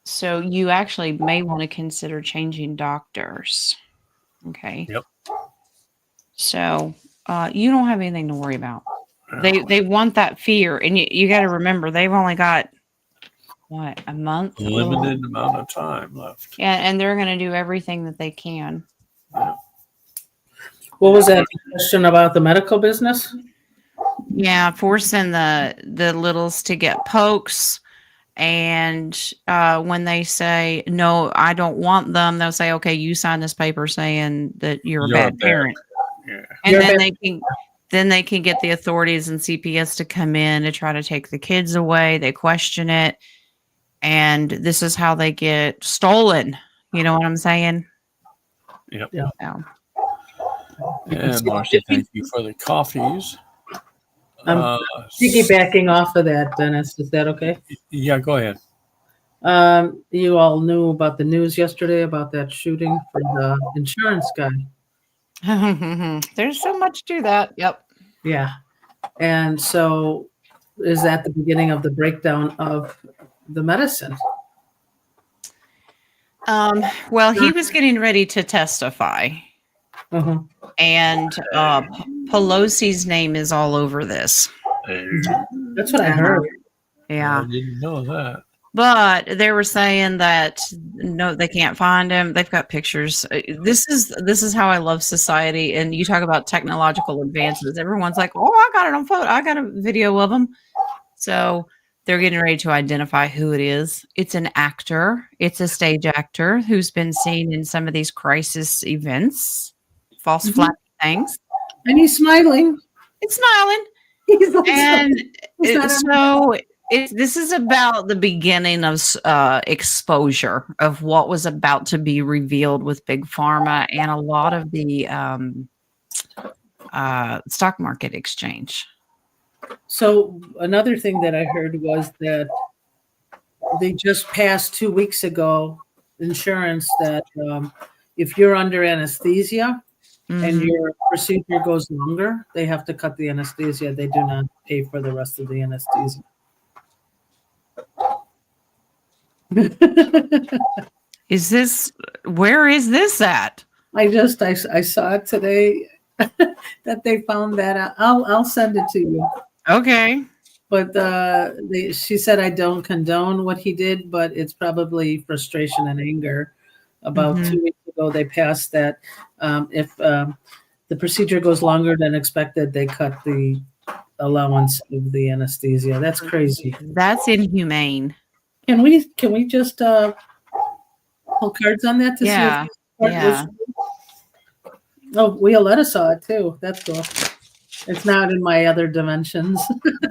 So you actually may want to consider changing doctors. Okay. Yep. So you don't have anything to worry about. They want that fear, and you got to remember they've only got what, a month? Limited amount of time left. And they're going to do everything that they can. What was that question about the medical business? Yeah, forcing the littles to get pokes. And when they say, no, I don't want them, they'll say, okay, you sign this paper saying that you're a bad parent. Yeah. And then they can get the authorities and CPS to come in to try to take the kids away. They question it. And this is how they get stolen. You know what I'm saying? Yep. Yeah. So. And Marcia, thank you for the coffees. I'm piggybacking off of that, Dennis. Is that okay? Yeah, go ahead. You all knew about the news yesterday about that shooting for the insurance guy. There's so much to that. Yep. Yeah. And so is that the beginning of the breakdown of the medicine? Well, he was getting ready to testify. Uh-huh. And Pelosi's name is all over this. That's what I heard. Yeah. I didn't know that. But they were saying that no, they can't find him. They've got pictures. This is how I love society. And you talk about technological advances. Everyone's like, "Oh, I got it on photo. I got a video of him." So they're getting ready to identify who it is. It's an actor. It's a stage actor who's been seen in some of these crisis events, false flag things. And he's smiling. It's smiling. He's like, And this is about the beginning of exposure of what was about to be revealed with Big Pharma and a lot of the stock market exchange. So another thing that I heard was that they just passed 2 weeks ago insurance that if you're under anesthesia and your procedure goes longer, they have to cut the anesthesia. They do not pay for the rest of the anesthesia. Where is this at? I saw it today that they found that. I'll send it to you. Okay. But she said, I don't condone what he did, but it's probably frustration and anger. About 2 weeks ago, they passed that if the procedure goes longer than expected, they cut the allowance of the anesthesia. That's crazy. That's inhumane. Can we just pull cards on that to see if yeah. Oh, Violetta saw it too. That's cool. It's not in my other dimensions.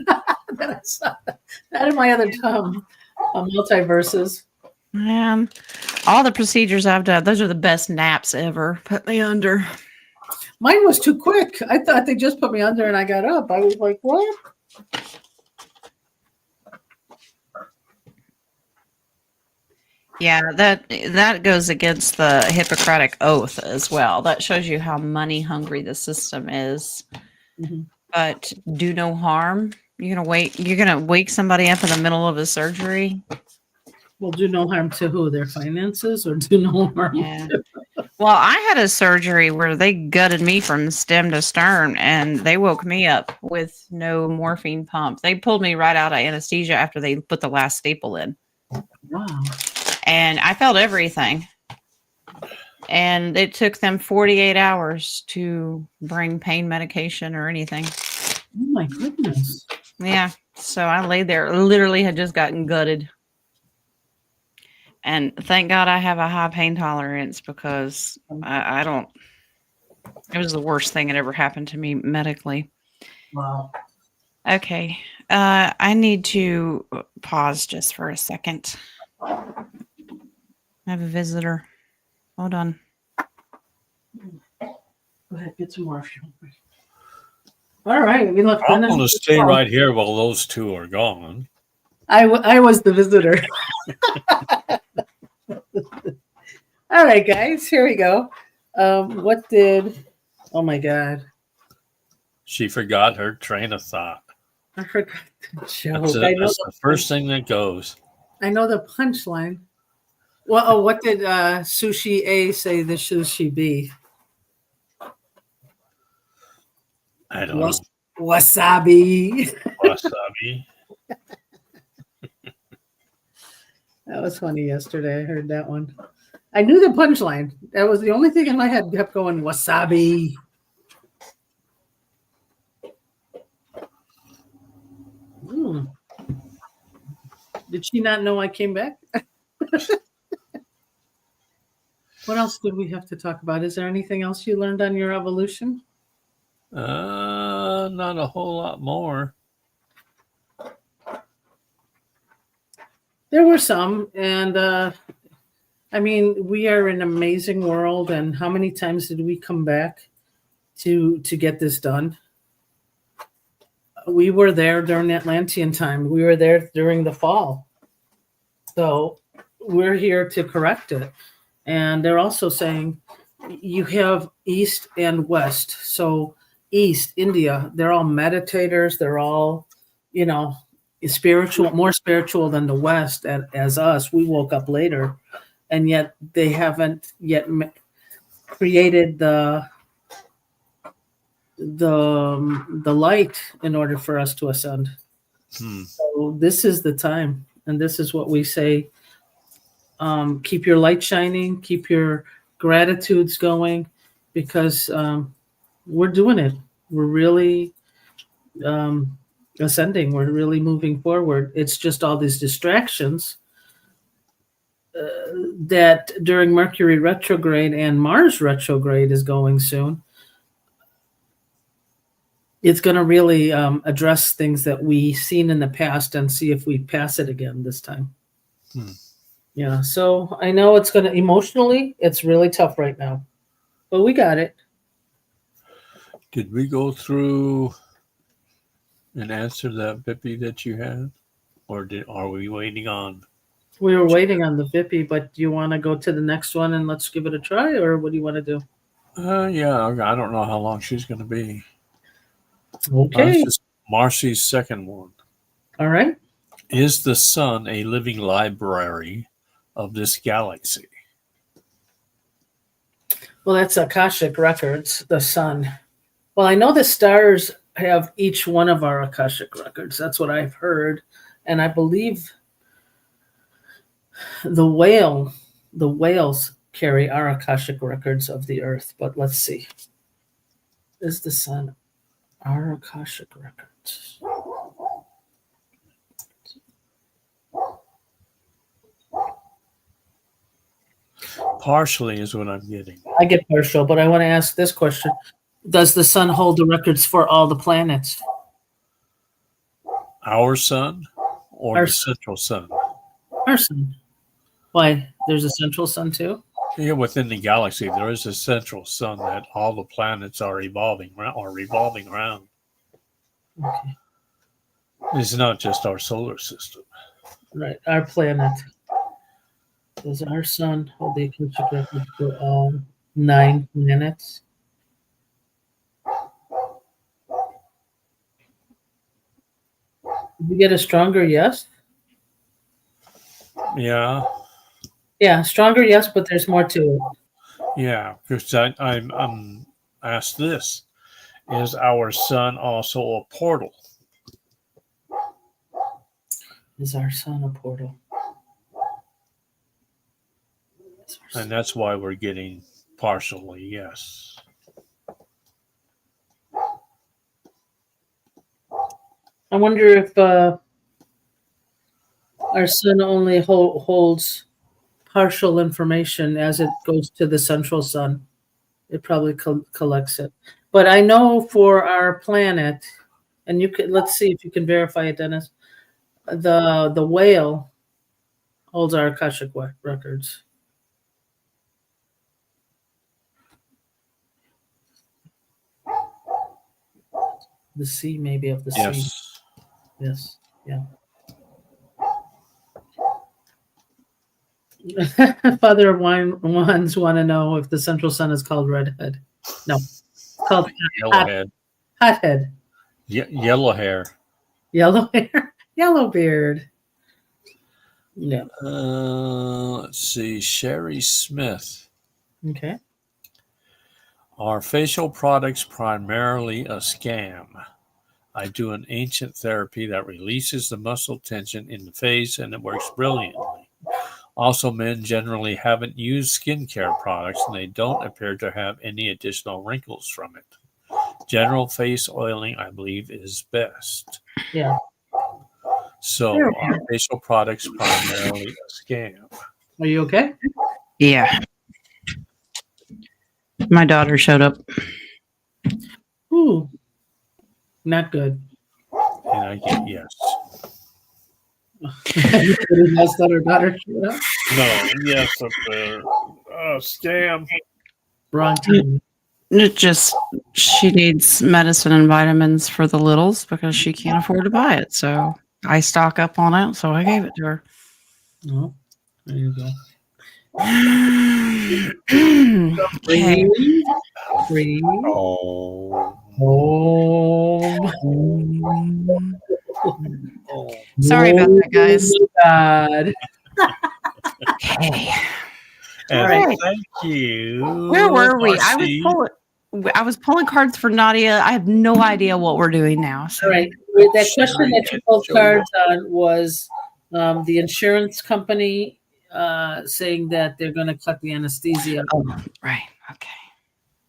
That I saw. Not in my other multiverses. All the procedures I've done, those are the best naps ever. Put me under. Mine was too quick. I thought they just put me under and I got up. I was like, what? Yeah, that goes against the Hippocratic Oath as well. That shows you how money hungry the system is. Mm-hmm. But do no harm. You're gonna wake somebody up in the middle of a surgery. Well, do no harm to who? Their finances, or do no harm? Yeah. Well, I had a surgery where they gutted me from stem to stern, and they woke me up with no morphine pump. They pulled me right out of anesthesia after they put the last staple in. Wow. And I felt everything. And it took them 48 hours to bring pain medication or anything. Oh my goodness. Yeah. So I lay there, literally had just gotten gutted. And thank God I have a high pain tolerance because I don't, it was the worst thing that ever happened to me medically. Wow. Okay. I need to pause just for a second. I have a visitor. Hold on. Go ahead, get some more if you want. All right, we look. I'm going to stay right here while those two are gone. I was the visitor. All right, guys, here we go. What did? Oh my God, She forgot her train of thought. I forgot the joke. That's the first thing that goes. I know the punchline. Well, what did Sushi A say the Sushi B? I don't know. Wasabi. Wasabi. That was funny yesterday. I heard that one. I knew the punchline. That was the only thing in my head kept going, wasabi. Did she not know I came back? What else did we have to talk about? Is there anything else you learned on your evolution? Not a whole lot more. There were some, and I mean, we are an amazing world. And how many times did we come back to get this done? We were there during Atlantean time. We were there during the fall. So we're here to correct it. And they're also saying you have East and West. So East, India, they're all meditators. They're all, spiritual, more spiritual than the West as us. We woke up later, and yet they haven't yet created the light in order for us to ascend. So this is the time, and this is what we say. Keep your light shining, keep your gratitudes going, because we're doing it. We're really ascending. We're really moving forward. It's just all these distractions that during Mercury retrograde and Mars retrograde is going soon. It's going to really address things that we've seen in the past and see if we pass it again this time. Yeah, so I know it's going to emotionally, it's really tough right now, but we got it. Did we go through and answer that Bippy that you had, or are we waiting on? We were waiting on the Bippy, but do you want to go to the next one and let's give it a try, or what do you want to do? Yeah, I don't know how long she's going to be. Okay. It's just Marcy's second one. All right. Is the sun a living library of this galaxy? Well, that's Akashic Records, the sun. Well, I know the stars have each one of our Akashic Records. That's what I've heard. And I believe the whales carry our Akashic Records of the earth. But let's see. Is the sun our Akashic Records? Partially is what I'm getting. I get partial, but I want to ask this question. Does the sun hold the records for all the planets? Our sun or Our the central sun? Our sun. Why? There's a central sun too? Yeah, within the galaxy, there is a central sun that all the planets are revolving around. Okay. It's not just our solar system. Right. Our planet. Does our sun hold the Akashic record for all 9 planets? Did you get a stronger yes? Yeah. Yeah, stronger yes, but there's more to it. Yeah, because I'm asked this. Is our sun also a portal? Is our sun a portal? And that's why we're getting partially yes. I wonder if our sun only holds partial information as it goes to the central sun. It probably collects it. But I know for our planet, and you can let's see if you can verify it, Dennis. The whale holds our Akashic records. The sea, maybe of the sea. Yes. Yes. Yeah. Father of Ones want to know if the central sun is called redhead. No, it's called Yellowhead. hothead. Yellow hair. Yellow hair. Yellow beard. Yeah. Let's see. Sherry Smith. Okay. Are facial products primarily a scam? I do an ancient therapy that releases the muscle tension in the face and it works brilliantly. Also, men generally haven't used skincare products and they don't appear to have any additional wrinkles from it. General face oiling, I believe, is best. Yeah. So, are facial products primarily a scam? Are you okay? Yeah. My daughter showed up. Ooh. Not good. And I get yes. That's not her daughter. Yeah. No, yes, up there. Scam. Wrong time. It just, she needs medicine and vitamins for the littles because she can't afford to buy it. So I stock up on it. So I gave it to her. Oh, there you go. Okay. Breathe. Oh. Oh. Sorry about that, guys. God. Okay. And Alright. thank you. Where were we? Marcy. I was pulling cards for Nadia. I have no idea what we're doing now. So. All right. That question that you pulled cards on was the insurance company saying that they're going to cut the anesthesia. Oh, right. Okay.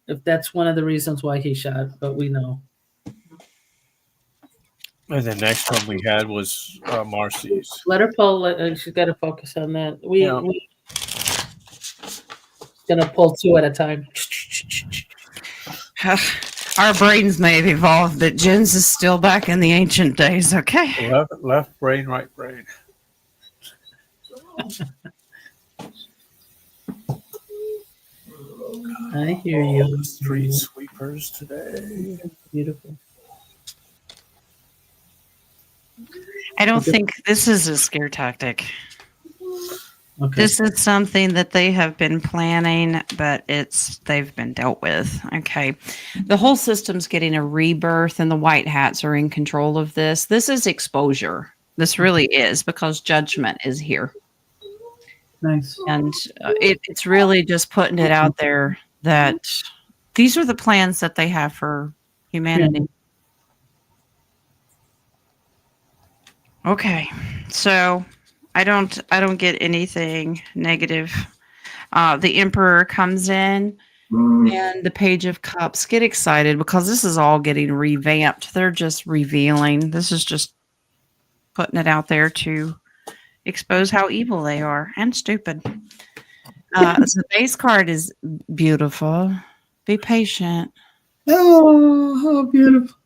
If that's one of the reasons why he shot, but we know. And the next one we had was Marcy's. Let her pull. She's got to focus on that. We gonna pull two at a time. Our brains may have evolved, but Jen's is still back in the ancient days. Okay. Left brain, right brain. I hear you. Street sweepers today. Beautiful. I don't think this is a scare tactic. Okay. This is something that they have been planning, but they've been dealt with. Okay. The whole system's getting a rebirth, and the white hats are in control of this. This is exposure. This really is, because judgment is here. Nice. And it's really just putting it out there that these are the plans that they have for humanity. Yeah. Okay. So I don't get anything negative. The Emperor comes in and the Page of Cups. Get excited because this is all getting revamped. They're just revealing. This is just putting it out there to expose how evil they are and stupid. The base card is beautiful. Be patient. Oh, how beautiful.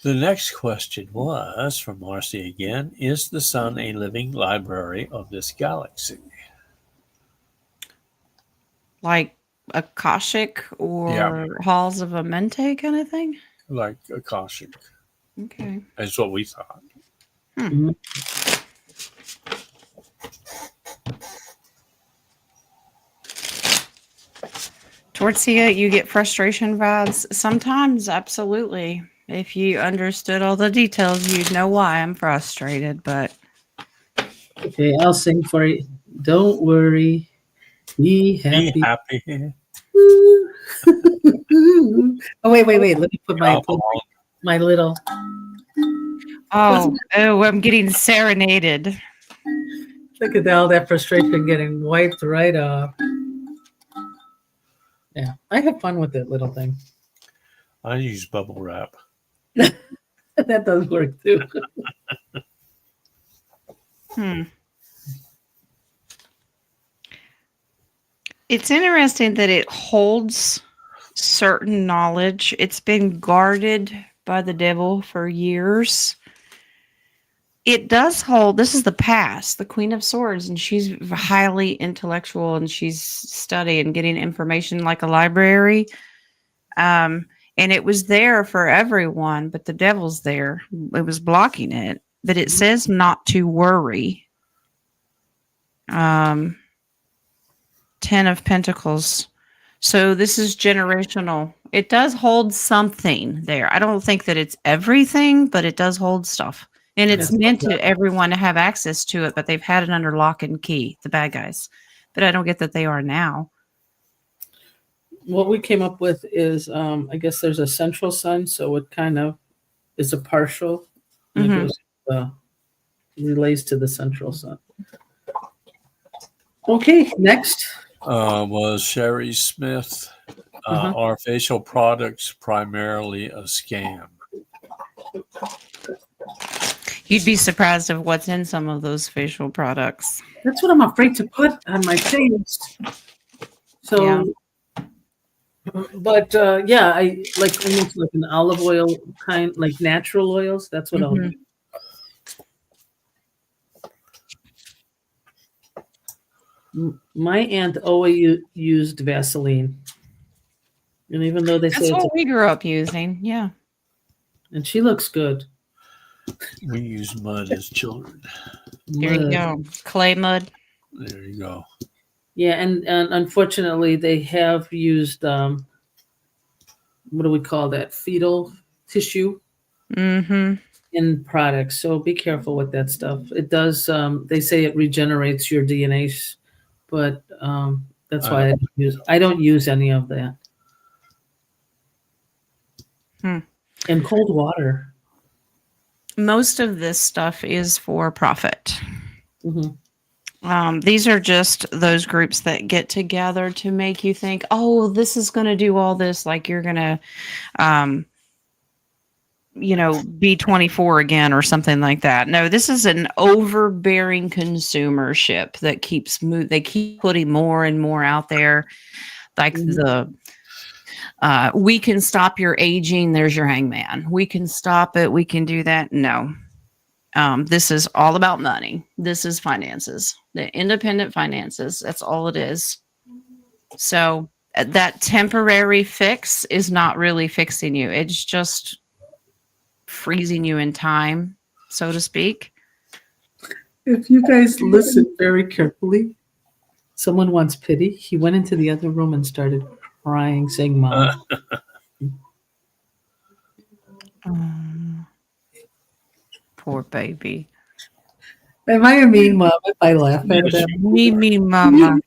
The next question was from Marcy again. Is the sun a living library of this galaxy? Like Akashic or Halls of Amente kind of thing? Like Akashic. Okay. That's what we thought. Mm-hmm. Tortilla, you get frustration vibes? Sometimes, absolutely. If you understood all the details, you'd know why I'm frustrated, but... Okay, I'll sing for you. Don't worry. Be happy. Be happy. Oh, wait. Let me put my little... Oh, I'm getting serenaded. Look at all that frustration getting wiped right off. Yeah, I have fun with it, little thing. I use bubble wrap. That does work too. It's interesting that it holds certain knowledge. It's been guarded by the devil for years. It does hold, this is the past, the Queen of Swords, and she's highly intellectual and she's studying and getting information like a library. And it was there for everyone, but the devil's there. It was blocking it. But it says not to worry. 10 of Pentacles. So this is generational. It does hold something there. I don't think that it's everything, but it does hold stuff. And it's meant to everyone to have access to it, but they've had it under lock and key, the bad guys. But I don't get that they are now. What we came up with is, I guess there's a central sun, so it kind of is a partial. And it goes, relays to the central sun. Okay, next. Was Sherry Smith. Are facial products primarily a scam? You'd be surprised of what's in some of those facial products. That's what I'm afraid to put on my face. So, but yeah, I like almost like an olive oil kind, like natural oils. That's what I'll do. My aunt always used Vaseline. And even though they say that's what we grew up using, yeah. And she looks good. We used mud as children. There you go. Clay mud. There you go. Yeah, and unfortunately they have used what do we call that? Fetal tissue in products. So be careful with that stuff. It does they say it regenerates your DNA, but that's why I don't use any of that. And cold water. Most of this stuff is for profit. These are just those groups that get together to make you think, oh, this is going to do all this. Like you're going to, be 24 again or something like that. No, this is an overbearing consumership that keeps they keep putting more and more out there. Like we can stop your aging. There's your hangman. We can stop it. We can do that. No. This is all about money. This is finances, the independent finances. That's all it is. So that temporary fix is not really fixing you. It's just freezing you in time, so to speak. If you guys listen very carefully, someone wants pity. He went into the other room and started crying, saying, "Mom." Poor baby. Am I a mean mom if I laugh at them? Me, mama.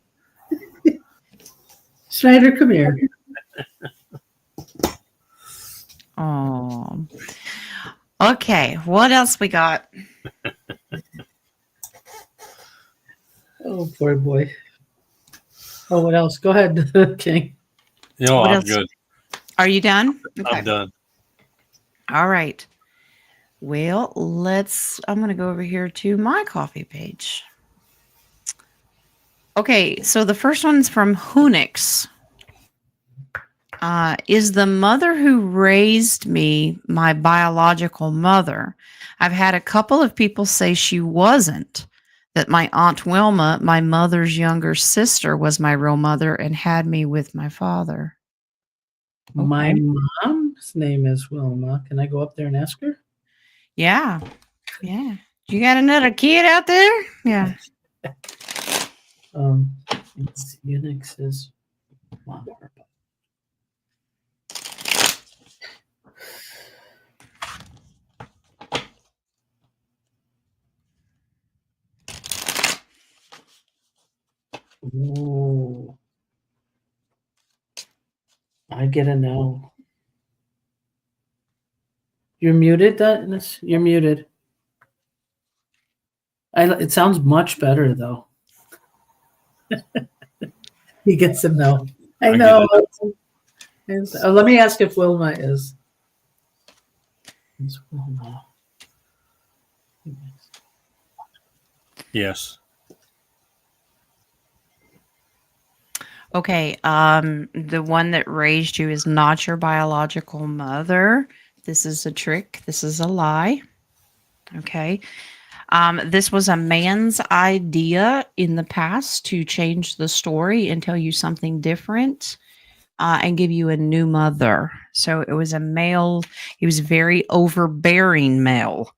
Schneider, come here. Oh. Okay, what else we got? Oh, poor boy. Oh, what else? Go ahead, King. I'm good. Are you done? Okay. I'm done. All right. Well, I'm going to go over here to my coffee page. Okay, so the first one's from Hunix. Is the mother who raised me my biological mother? I've had a couple of people say she wasn't, that my Aunt Wilma, my mother's younger sister, was my real mother and had me with my father. Okay. My mom's name is Wilma. Can I go up there and ask her? Yeah. Yeah. You got another kid out there? Yeah. It's Unix's mom. Oh, I get a no. You're muted, Dennis. You're muted. It sounds much better though. He gets a no. I know. Let me ask if Wilma is. It's Wilma. Yes. Okay, the one that raised you is not your biological mother. This is a trick. This is a lie. Okay. This was a man's idea in the past to change the story and tell you something different and give you a new mother. So it was a male, he was a very overbearing male.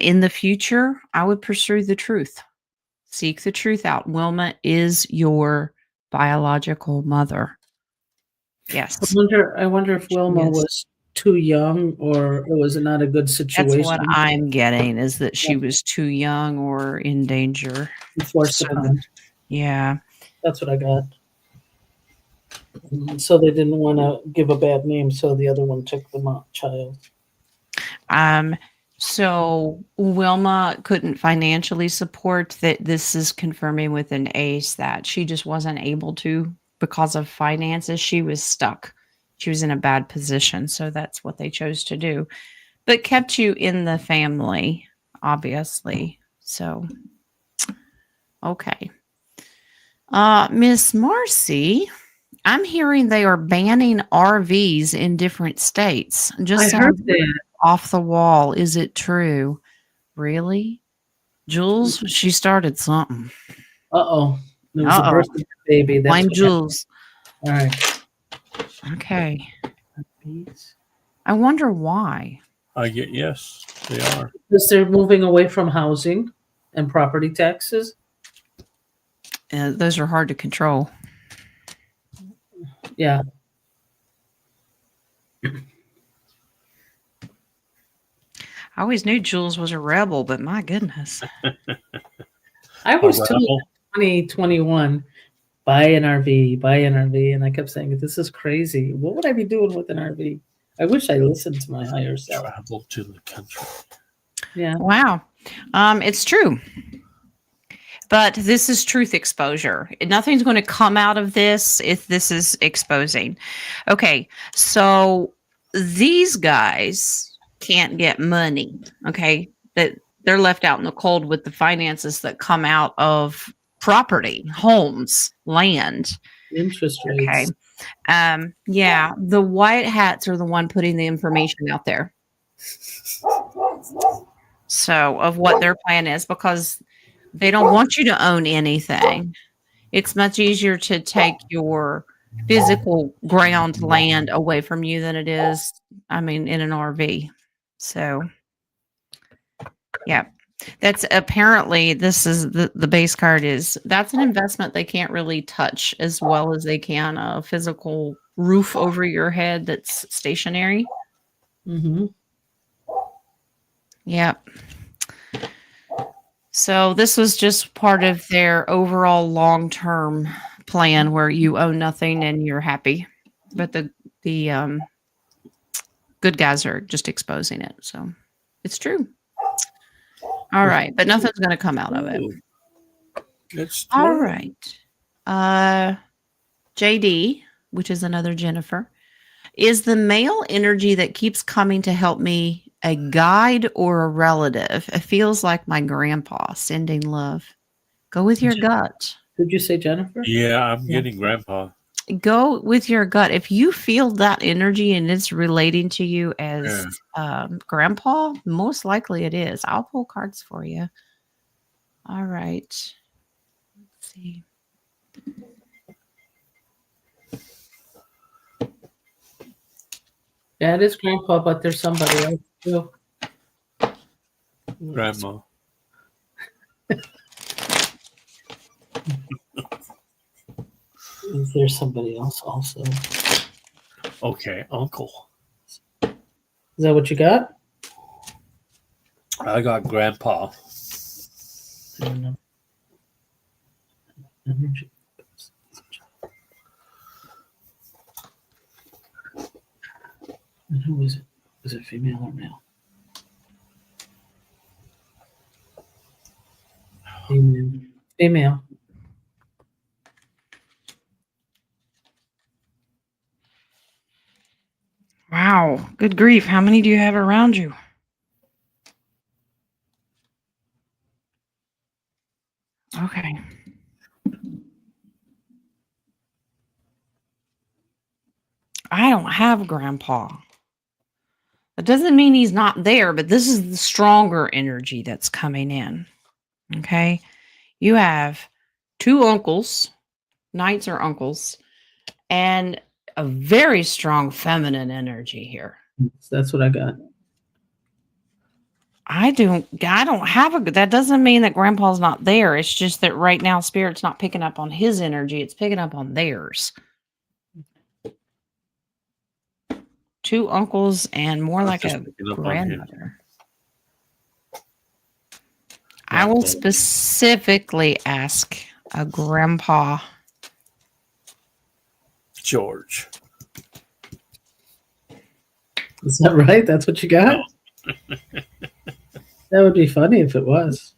In the future, I would pursue the truth. Seek the truth out. Wilma is your biological mother. Yes. I wonder if Wilma Yes. was too young or it was not a good That's situation. what I'm getting, is that she was too young or in danger. Forced So upon. yeah. That's what I got. So they didn't want to give a bad name, so the other one took the child. So Wilma couldn't financially support that. This is confirming with an ace that she just wasn't able to because of finances. She was stuck. She was in a bad position. So that's what they chose to do, but kept you in the family, obviously. So, okay. Miss Marcy, I'm hearing they are banning RVs in different states. Just I heard sounds that. off the wall. Is it true? Really? Jules, she started something. Uh-oh. There was a Uh-oh. birthday baby. That's Blame what Jules. happened. All right. Okay. I wonder why. I get yes, they are. Because they're moving away from housing and property taxes. Those are hard to control. Yeah. I always knew Jules was a rebel, but my goodness. I was told Rebel? 2021, buy an RV, and I kept saying, this is crazy. What would I be doing with an RV? I wish I listened to my higher self. Travel to the country. Yeah. Wow. It's true. But this is truth exposure. Nothing's going to come out of this if this is exposing. Okay. So these guys can't get money. Okay. That they're left out in the cold with the finances that come out of property, homes, land. Interest Okay. rates. Yeah. The white hats are the one putting the information out there. So of what their plan is, because they don't want you to own anything. It's much easier to take your physical ground land away from you than it is, I mean, in an RV. So, yeah. That's apparently, this is the base card is, that's an investment they can't really touch as well as they can a physical roof over your head that's stationary. Mm-hmm. Yep. So this was just part of their overall long-term plan where you own nothing and you're happy. But the good guys are just exposing it. So it's true. All right. But nothing's going to come out of it. It's All true. right. JD, which is another Jennifer, is the male energy that keeps coming to help me a guide or a relative? It feels like my grandpa. Sending love. Go with your gut. Did you say Jennifer? Yeah, I'm getting grandpa. Go with your gut. If you feel that energy and it's relating to you as grandpa, most likely it is. I'll pull cards for you. All right. Let's see. Yeah, it is grandpa, but there's somebody else too. Grandma. Is there somebody else also? Okay, uncle. Is that what you got? I got grandpa. I don't know. And who was it? Was it female or male? Female. Female. Wow. Wow. Good grief. How many do you have around you? Okay. I don't have grandpa. That doesn't mean he's not there, but this is the stronger energy that's coming in. Okay. You have 2 uncles, knights or uncles, and a very strong feminine energy here. That's what I got. I don't have a, that doesn't mean that grandpa's not there. It's just that right now spirit's not picking up on his energy. It's picking up on theirs. 2 uncles and more like a grandmother. I will specifically ask a grandpa. George. Is that right? That's what you got? No. That would be funny if it was.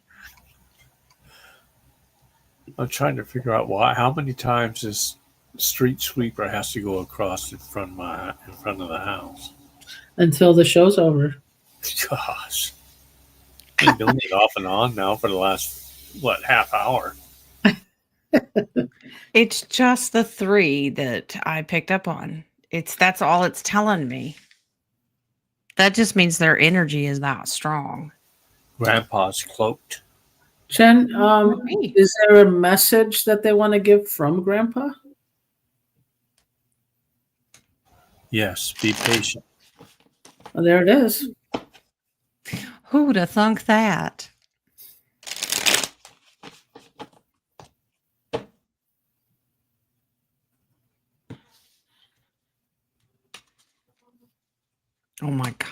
I'm trying to figure out how many times this street sweeper has to go across in front of the house until the show's over. Gosh, been doing it off and on now for the last half hour. It's just the 3 that I picked up on. That's all it's telling me. That just means their energy is that strong. Grandpa's cloaked. Jen, is there a message that they want to give from Grandpa? Yes, be patient. Well, there it is. Who'd have thunk that? Oh my God.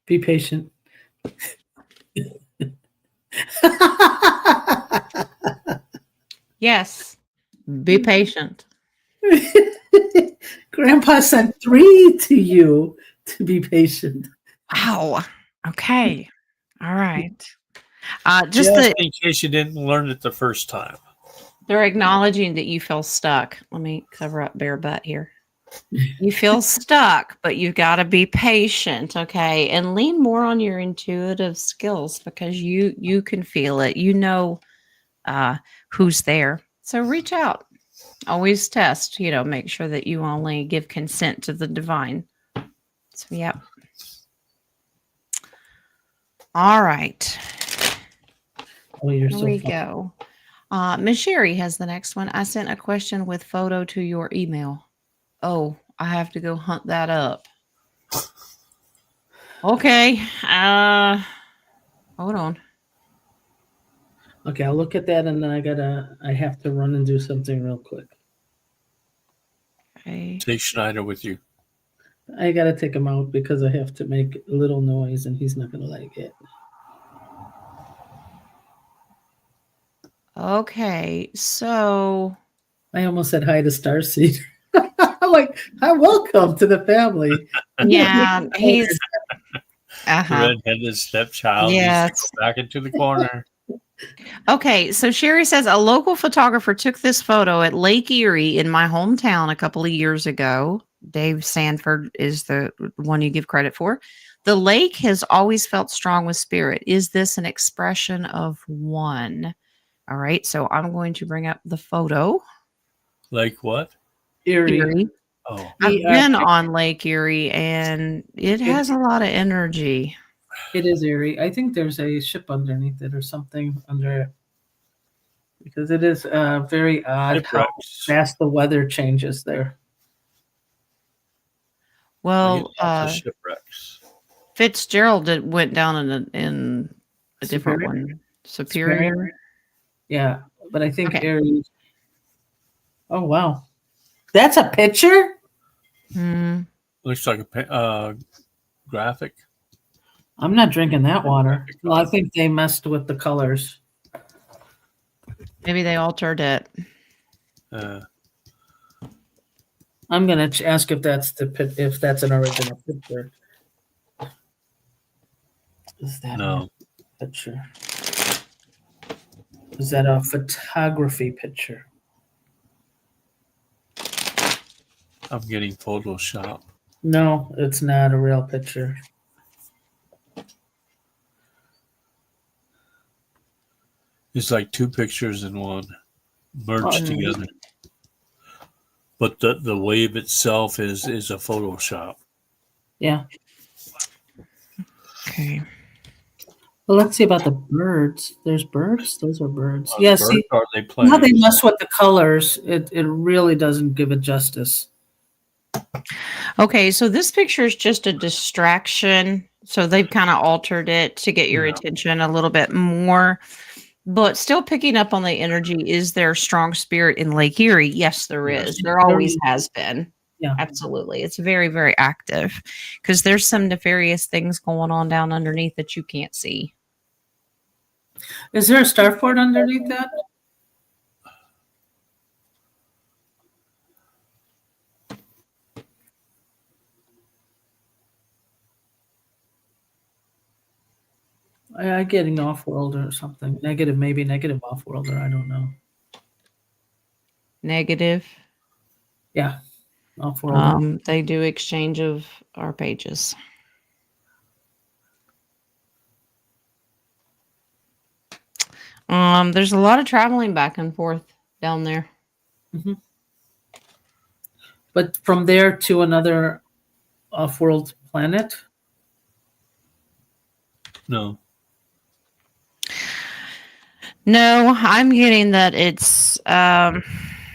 Be patient. Yes. Be patient. Grandpa sent 3 to you to be patient. Wow. Okay. All right. Just in case you didn't learn it the first time. They're acknowledging that you feel stuck. Let me cover up bare butt here. You feel stuck, but you've got to be patient, okay? And lean more on your intuitive skills because you can feel it. You know who's there. So reach out. Always test, make sure that you only give consent to the divine. So, yeah. All right. Oh, you're Here we go. Miss Sherry has the next one. I sent a question with photo to your email. Oh, I have to go hunt that up. Okay. Hold on. Okay, I'll look at that and then I have to run and do something real quick. Okay. Take Schneider with you. I got to take him out because I have to make a little noise and he's not going to like it. Okay, so I almost said hi to Starseed. I'm like, hi, welcome to the family. Yeah, he's red-headed stepchild. Yes. Back into the corner. Okay, so Sherry says a local photographer took this photo at Lake Erie in my hometown a couple of years ago. Dave Sanford is the one you give credit for. The lake has always felt strong with spirit. Is this an expression of one? All right, so I'm going to bring up the photo. Lake what? Erie. Oh. I've been on Lake Erie, and it has a lot of energy. It is Erie. I think there's a ship underneath it or something under it. Because it is very odd how fast the weather changes there. Well, shipwrecks. Fitzgerald went down in a different one. Superior? Yeah, but I think Erie. Oh, wow. That's a picture? Looks like a graphic. I'm not drinking that water. Well, I think they messed with the colors. Maybe they altered it. I'm gonna ask if that's an original picture. Is that a picture? Is that a photography picture? I'm getting Photoshop. No, it's not a real picture. It's like two pictures in one merged Oh, together. But the wave itself is a Photoshop. yeah. Okay. Well, let's see about the birds. There's birds. Those are birds. Are Yeah. the birds See, or are they how they planes? mess with the colors. It really doesn't give it justice. Okay, so this picture is just a distraction. So they've kind of altered it to get your Yeah. attention a little bit more, but still picking up on the energy. Is there strong spirit in Lake Erie? Yes, there Yes. is. There always has been. Yeah. Absolutely. It's very, very active because there's some nefarious things going on down underneath that you can't see. Is there a starboard underneath that? I getting off world or something. Negative, maybe negative off world, or I don't know. Negative. Yeah, off world. They do exchange of our pages. There's a lot of traveling back and forth down there. But from there to another off world planet? No. No, I'm getting that it's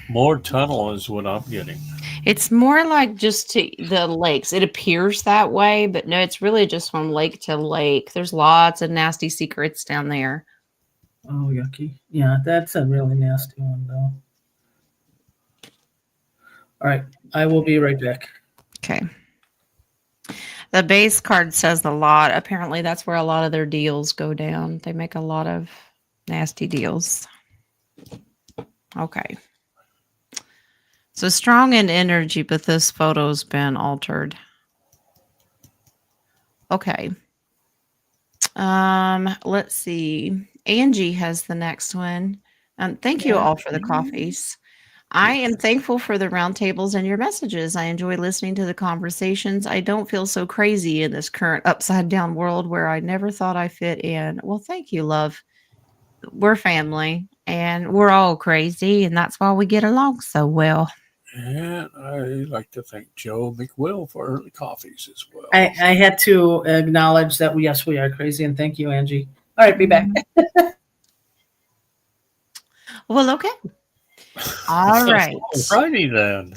More tunnel is what I'm getting. it's more like just to the lakes. It appears that way, but no, it's really just from lake to lake. There's lots of nasty secrets down there. Oh, yucky. Yeah, that's a really nasty one, though. All right, I will be right back. Okay. The base card says a lot. Apparently, that's where a lot of their deals go down. They make a lot of nasty deals. Okay. So strong in energy, but this photo's been altered. Okay. Let's see. Angie has the next one. Thank you all for the coffees. I am thankful for the roundtables and your messages. I enjoy listening to the conversations. I don't feel so crazy in this current upside down world where I never thought I fit in. Well, thank you, love. We're family and we're all crazy, and that's why we get along so well. And I like to thank Joe McWill for the coffees as well. I had to acknowledge that, yes, we are crazy, and thank you, Angie. All right, be back. Well, okay. All right. Friday then.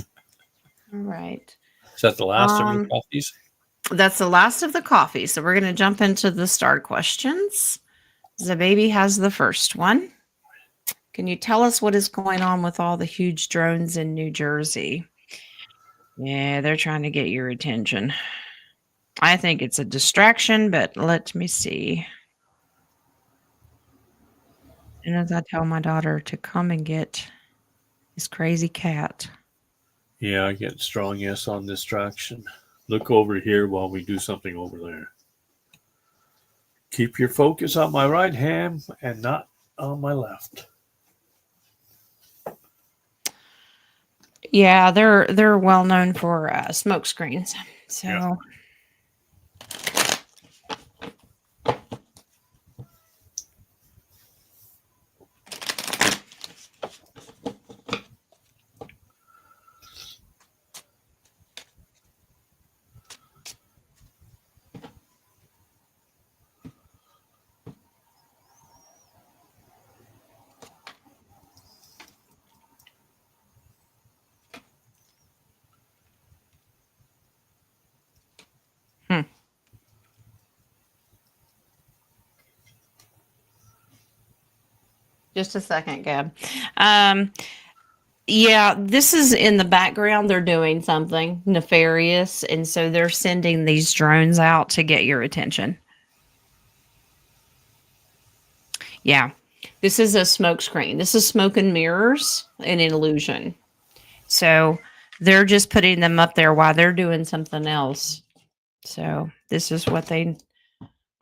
All right. Is that the last of your coffees? That's the last of the coffee. So we're going to jump into the star questions. The baby has the first one. Can you tell us what is going on with all the huge drones in New Jersey? Yeah, they're trying to get your attention. I think it's a distraction, but let me see. And as I tell my daughter to come and get this crazy cat. Yeah, I get strong yes on distraction. Look over here while we do something over there. Keep your focus on my right hand and not on my left. Yeah, they're well known for smoke screens. So. Yeah. Just a second, Gab. Yeah, this is in the background. They're doing something nefarious, and so they're sending these drones out to get your attention. Yeah, this is a smoke screen. This is smoke and mirrors and an illusion. So they're just putting them up there while they're doing something else. So this is what they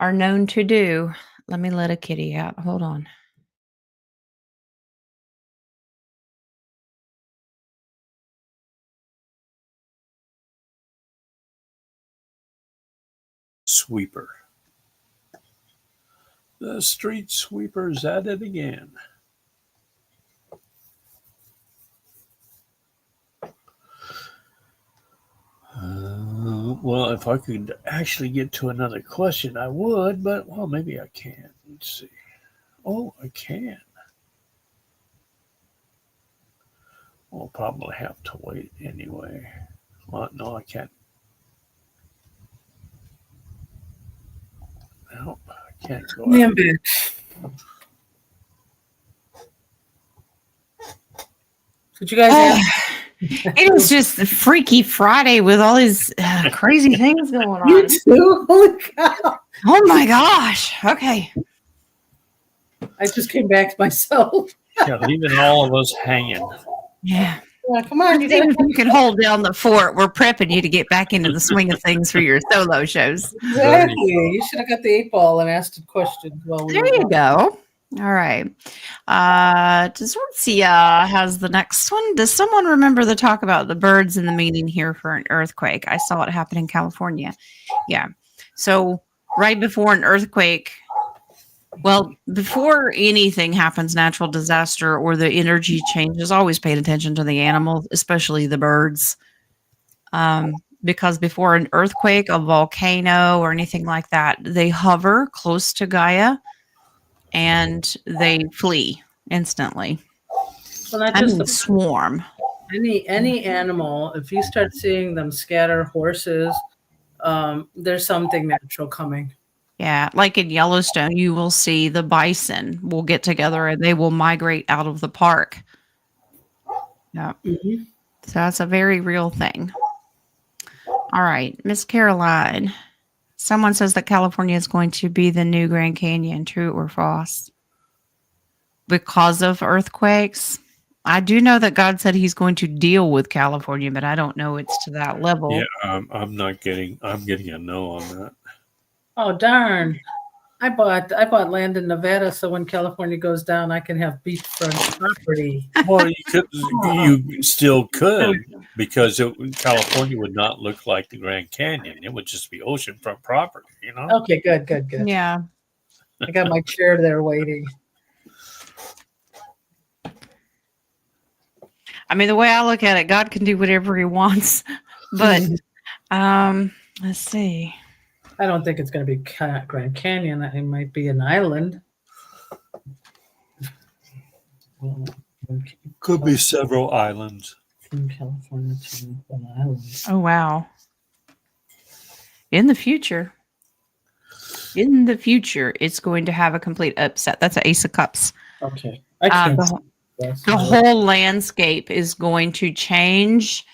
are known to do. Let me let a kitty out. Hold on. sweeper. The street sweeper's at it again. Well, if I could actually get to another question, I would, but, well, maybe I can't. Let's see. Oh, I can. I'll probably have to wait anyway. Well, no, I can't. No, I can't go. Yeah, back. Did you guys ask? It was just a Freaky Friday with all these crazy things going on. You too? Holy cow. Oh my gosh. Okay. I just came back to myself. Yeah, leaving all of us hanging. Yeah. Yeah, come on, you Even gotta if you can hold down the fort, we're prepping you to get back into the swing of things for your solo shows. exactly. You should have got the 8-ball and asked a question. Well, There you go. All right. Dsortzia has the next one. Does someone remember the talk about the birds and the meaning here for an earthquake? I saw it happen in California. Yeah. So right before an earthquake, well, before anything happens, natural disaster or the energy changes, always pay attention to the animals, especially the birds. Because before an earthquake, a volcano, or anything like that, they hover close to Gaia and they flee instantly. Well, not I just mean, the swarm. any animal, if you start seeing them scatter horses, there's something natural coming. Yeah, like in Yellowstone, you will see the bison will get together and they will migrate out of the park. Yeah. Mm-hmm. So that's a very real thing. All right, Miss Caroline. Someone says that California is going to be the new Grand Canyon, true or false? Because of earthquakes? I do know that God said he's going to deal with California, but I don't know it's to that level. Yeah, I'm getting a no on that. Oh darn! I bought land in Nevada, so when California goes down, I can have beachfront property. Well, you still could, because California would not look like the Grand Canyon. It would just be oceanfront property, you know? Okay, good. Yeah. I got my chair there waiting. I mean, the way I look at it, God can do whatever he wants. But let's see. I don't think it's going to be Grand Canyon. It might be an island. Could be several islands. From California to an island. Oh, wow. In the future, it's going to have a complete upset. That's an Ace of Cups. Okay. I can't. The whole landscape is going to change.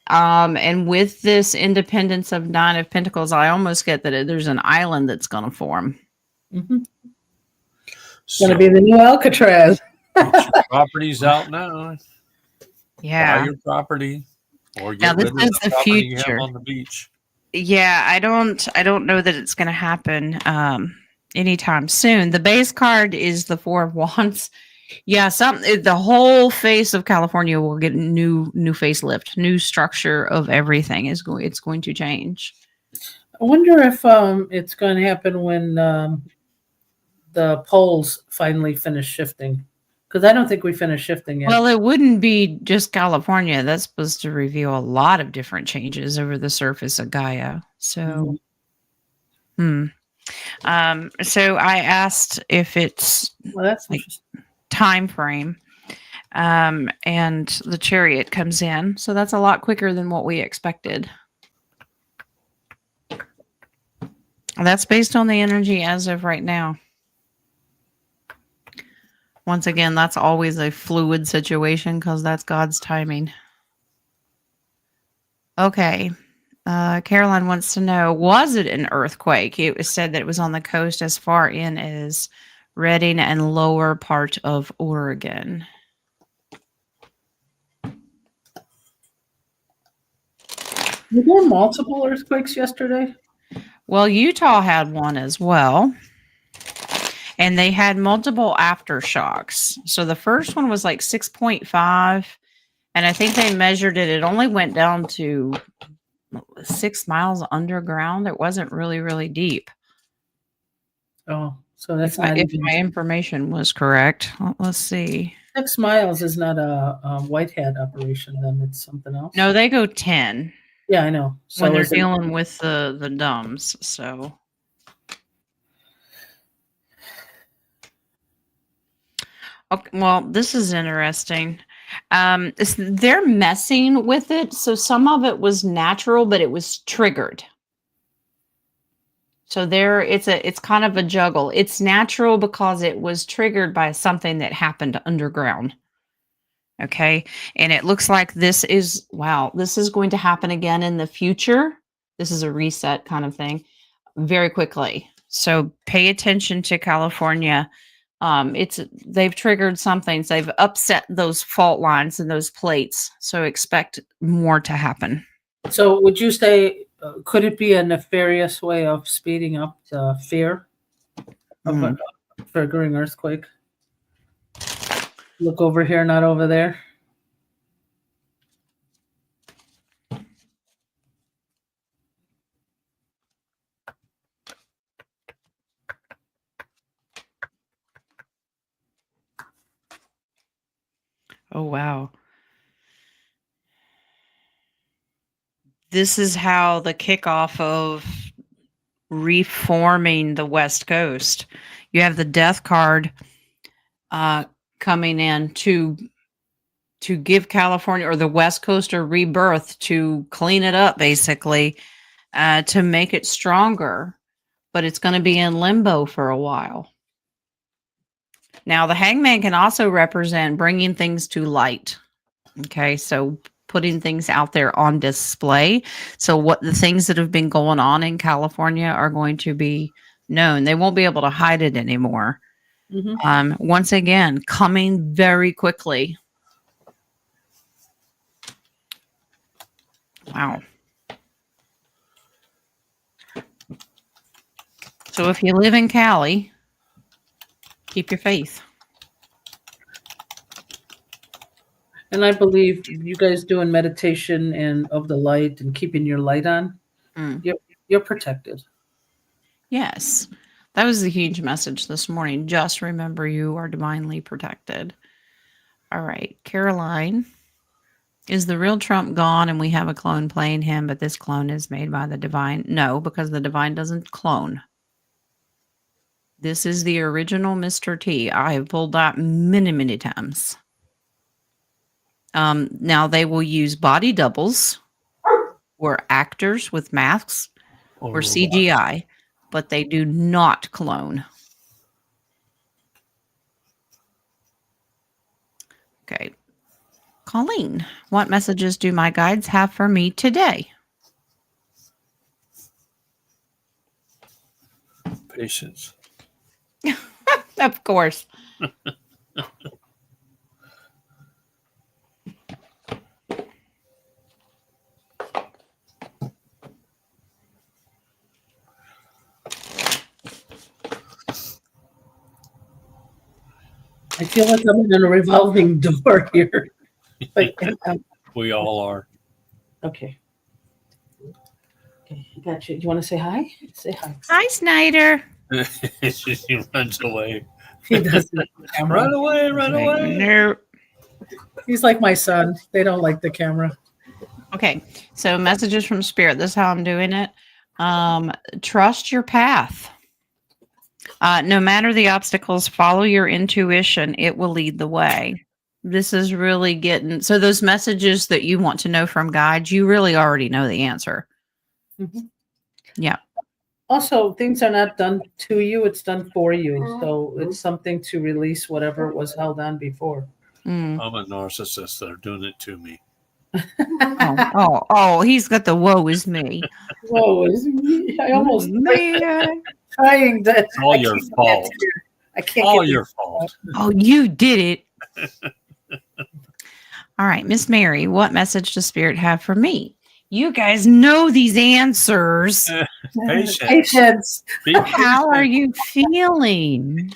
And with this independence of Nine of Pentacles, I almost get that there's an island that's going to form. Mm-hmm. It's going to be the new Alcatraz. Get your properties out now. Yeah. Buy your property, or Now, get this rid is of the the property you future. have on the beach. Yeah, I don't know that it's going to happen anytime soon. The base card is the Four of Wands. Yeah, the whole face of California will get new facelift, new structure of everything it's going to change. I wonder if it's going to happen when the poles finally finish shifting, because I don't think we finished shifting yet. Well, it wouldn't be just California. That's supposed to reveal a lot of different changes over the surface of Gaia. So, so I asked if it's that's like time frame, and the Chariot comes in. So that's a lot quicker than what we expected. That's based on the energy as of right now. Once again, that's always a fluid situation because that's God's timing. Okay. Caroline wants to know, was it an earthquake? It was said that it was on the coast as far in as Redding and lower part of Oregon. Were there multiple earthquakes yesterday? Well, Utah had one as well. And they had multiple aftershocks. So the first one was like 6.5. And I think they measured it. It only went down to 6 miles underground. It wasn't really, really deep. Oh, so that's If not my information was correct. Let's see. 6 miles is not a white hat operation. Then it's something else. No, they go 10 Yeah, I know. So when they're is it- dealing with the dumbs. So okay, well, this is interesting. They're messing with it. So some of it was natural, but it was triggered. So it's kind of a juggle. It's natural because it was triggered by something that happened underground. Okay. And it looks like this is going to happen again in the future. This is a reset kind of thing very quickly. So pay attention to California. They've triggered something. So they've upset those fault lines and those plates. So expect more to happen. So would you say, could it be a nefarious way of speeding up the fear of a triggering earthquake? Look over here, not over there. Oh, wow. This is how the kickoff of reforming the West Coast. You have the death card coming in to give California or the West Coast a rebirth, to clean it up, basically, to make it stronger. But it's going to be in limbo for a while. Now, the hangman can also represent bringing things to light. Okay, so putting things out there on display. So what the things that have been going on in California are going to be known. They won't be able to hide it anymore. Mm-hmm. Once again, coming very quickly. Wow. So if you live in Cali, keep your faith. And I believe you guys doing meditation and of the light and keeping your light on, you're protected. Yes. That was the huge message this morning. Just remember you are divinely protected. All right. Caroline, is the real Trump gone and we have a clone playing him, but this clone is made by the divine? No, because the divine doesn't clone. This is the original Mr. T. I have pulled that many, many times. Now they will use body doubles or actors with masks or CGI, but they do not clone. Okay. Colleen, what messages do my guides have for me today? Patience. Of course. I feel like I'm in a revolving door here. But, We all are. okay. Okay, got you. You want to say hi? Say hi. Hi, Snyder. He runs away. He doesn't. Run away, run away. No. He's like my son. They don't like the camera. Okay, so messages from Spirit. This is how I'm doing it. Trust your path. No matter the obstacles, follow your intuition. It will lead the way. This is really getting, so those messages that you want to know from guides, you really already know the answer. Mm-hmm. Yeah. Also, things are not done to you, it's done for you. So it's something to release whatever was held on before. I'm a narcissist. They're doing it to me. Oh, he's got the woe is me. Whoa, is me? I almost Man. trying that. It's all your fault. I can't All get your fault. Oh, you did it. All right, Miss Mary, what message does Spirit have for me? You guys know these answers. Patience. How are you feeling?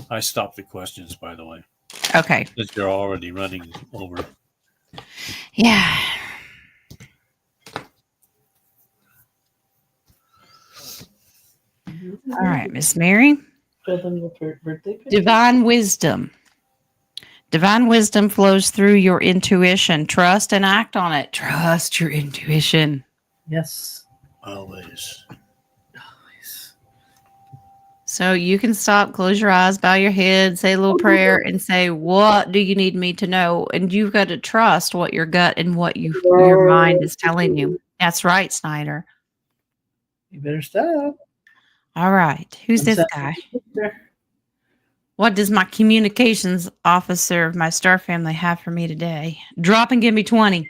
I stopped the questions, by the way. Okay. Because you're already running over. Yeah. All right, Miss Mary. Show them your birthday picture. Divine wisdom. Divine wisdom flows through your intuition. Trust and act on it. Trust your intuition. Yes. Always. So you can stop, close your eyes, bow your head, say a little prayer, and say, what do you need me to know? And you've got to trust what your gut and what your mind is telling you. That's right, Snyder. You better stop. All right. Who's this guy? What does my communications officer of my star family have for me today? Drop and give me 20.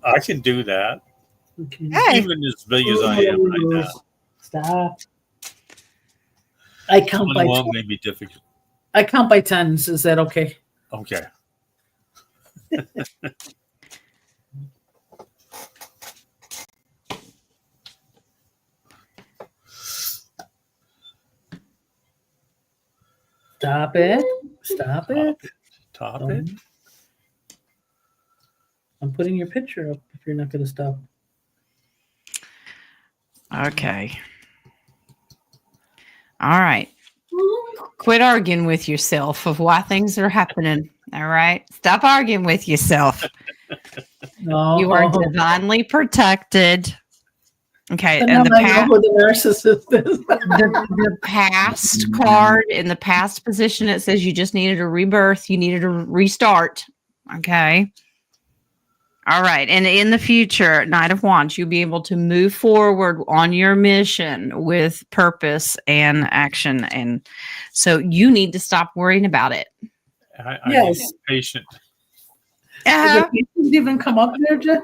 I can do that. Okay. Hey. Even as big as I am right now. Stop. I count by 21 may be difficult. I count by tens. Is that okay? Okay. Stop it. Stop it. Top it. I'm putting your picture up if you're not going to stop. Okay. All right. Quit arguing with yourself of why things are happening. All right. Stop arguing with yourself. No. You are divinely protected. Okay. And And the narcissist is. the past card in the past position, it says you just needed a rebirth. You needed a restart. Okay. All right. And in the future, Knight of Wands, you'll be able to move forward on your mission with purpose and action. And so you need to stop worrying about it. I Yes. need patient. Does the patience even come up there, Jen?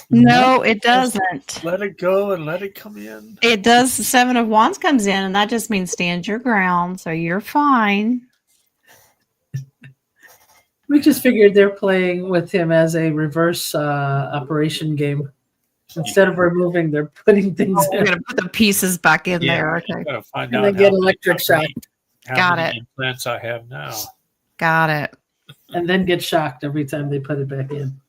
No, it doesn't. Let it go and let it come in. It does. The Seven of Wands comes in, and that just means stand your ground. So you're fine. We just figured they're playing with him as a reverse operation game. Instead of removing, they're putting things We're in. going to put the pieces back in there. Okay. Gotta find And out they get how electric shock. Got many it. implants I have now. Got it. And then get shocked every time they put it back in.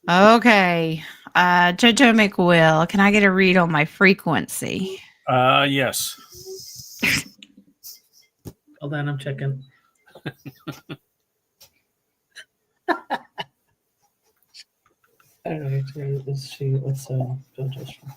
Okay. Jojo McWill, can I get a read on my frequency? Yes. Hold on, I'm checking. All right, let's see. Let's Jojo's from.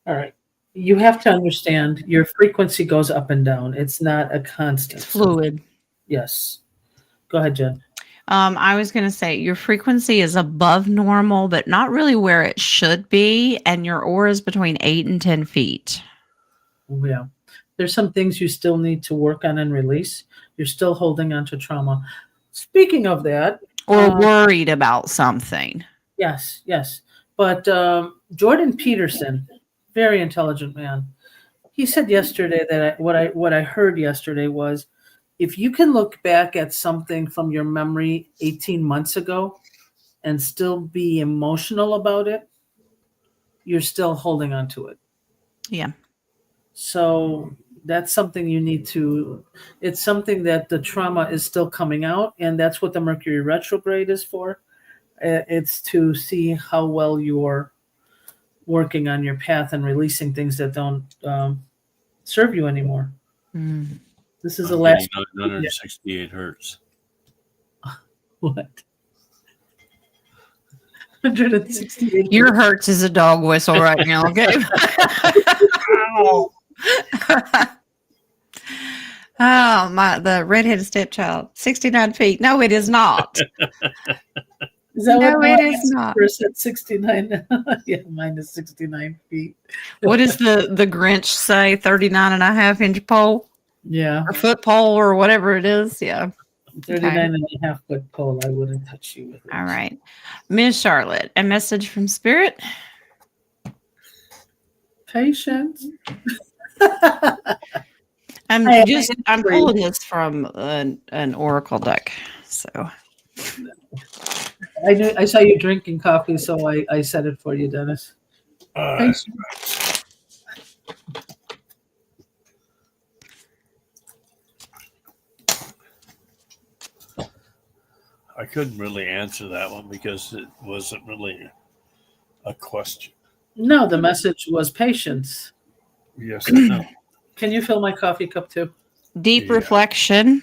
All right. You have to understand your frequency goes up and down. It's not a constant. It's fluid. Yes. Go ahead, Jen. I was going to say your frequency is above normal, but not really where it should be. And your aura is between 8 and 10 feet. Yeah. There's some things you still need to work on and release. You're still holding on to trauma. Speaking of that. Or worried about something. Yes, yes. But Jordan Peterson, very intelligent man, he said yesterday that what I heard yesterday was, if you can look back at something from your memory 18 months ago and still be emotional about it, you're still holding on to it. Yeah. So that's something you need to, it's something that the trauma is still coming out, and that's what the Mercury retrograde is for. It's to see how well you're working on your path and releasing things that don't serve you anymore. Mm. This is the last 968 hertz. What? 168. Your hertz is a dog whistle right now, okay? Oh, the redheaded stepchild, 69 feet. No, it is not. Is that No, what it is not. At 69. Yeah, mine is 69 feet. What does the Grinch say? 39 and a half inch pole? Yeah. Or foot pole or whatever it is. Yeah. 39 and a half foot pole. I wouldn't touch you with it. All right. Miss Charlotte, a message from Spirit. Patience. I'm I I'm agree. pulling this from an oracle deck. So I saw you drinking coffee, so I said it for you, Dennis. Patience. I couldn't really answer that one because it wasn't really a question. No, the message was patience. Yes, I know. Can you fill my coffee cup too? deep Yeah. reflection.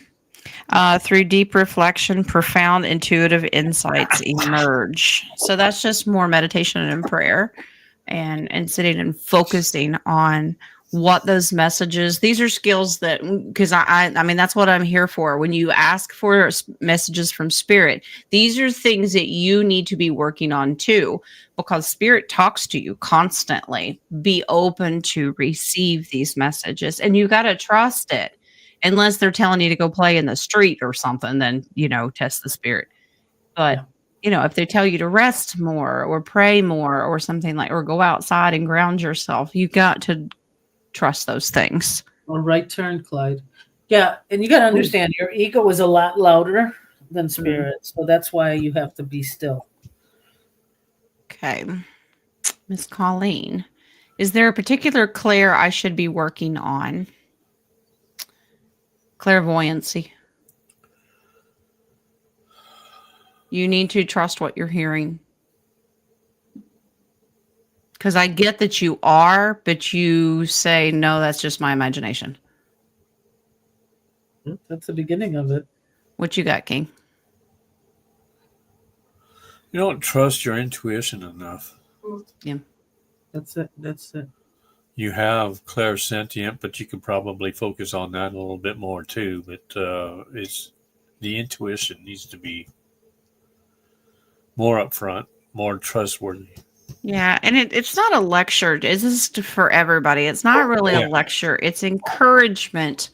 Through deep reflection, profound intuitive insights emerge. So that's just more meditation and prayer, and sitting and focusing on what those messages. These are skills that, because I mean that's what I'm here for. When you ask for messages from spirit, these are things that you need to be working on too, because spirit talks to you constantly. Be open to receive these messages, and you got to trust it. Unless they're telling you to go play in the street or something, then, test the spirit. But, Yeah. If they tell you to rest more or pray more or something or go outside and ground yourself, you got to trust those things. Well, right turn, Clyde. Yeah, and you got to understand your ego is a lot louder than spirit, so that's why you have to be still. Okay. Miss Colleen, is there a particular clair I should be working on? Clairvoyancy. You need to trust what you're hearing. Because I get that you are, but you say, no, that's just my imagination. That's the beginning of it. What you got, King? You don't trust your intuition enough. Yeah. That's it. That's it. You have clairsentient, but you could probably focus on that a little bit more too. But it's the intuition needs to be more upfront, more trustworthy. Yeah, and it's not a lecture. This is for everybody. It's not really a lecture. It's encouragement.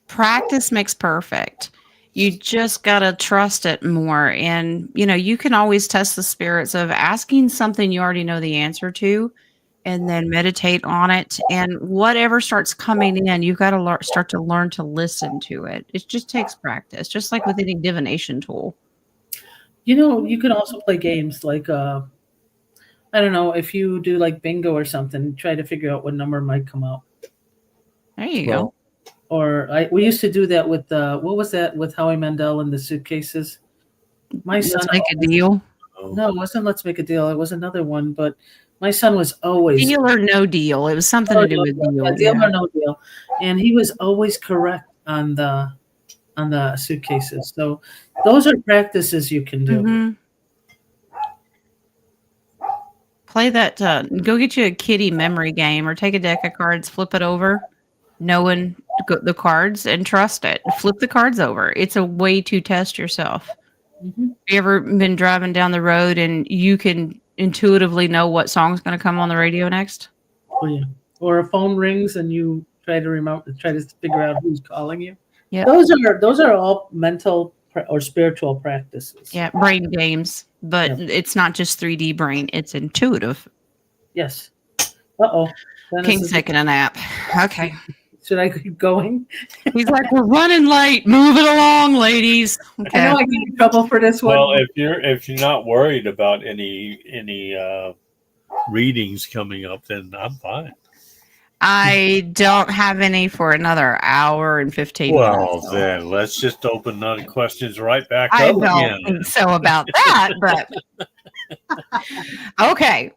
Practice makes perfect. You just got to trust it more. And, you can always test the spirits of asking something you already know the answer to, and then meditate on it. And whatever starts coming in, you've got to start to learn to listen to it. It just takes practice, just like with any divination tool. You can also play games like, I don't know, if you do like bingo or something, try to figure out what number might come out. There you go. Or we used to do that with what was that with Howie Mandel and the suitcases? My son. Let's make a deal. No, it wasn't Let's Make a Deal. It was another one, but my son was always Deal or no deal. It was something to do with deal. Yeah, deal or no deal, and he was always correct on the suitcases. So those are practices you can do. Mm-hmm. Play that. Go get you a kitty memory game, or take a deck of cards, flip it over, knowing the cards, and trust it. Flip the cards over. It's a way to test yourself. Mm-hmm. Have you ever been driving down the road and you can intuitively know what song's going to come on the radio next? Oh yeah. Or a phone rings and you try to figure out who's calling you. Yeah. Those are all mental or spiritual practices. Yeah, brain games, but it's not just 3D brain; it's intuitive. Yes. Uh-oh. King's taking a nap. Okay. Should I keep going? He's like, we're running late. Move it along, ladies. Okay. I know I get in trouble for this one. Well, if you're not worried about any readings coming up, then I'm fine. I don't have any for another hour and 15 minutes. Well, then let's just open the questions right back I up don't again. think so about that, but okay.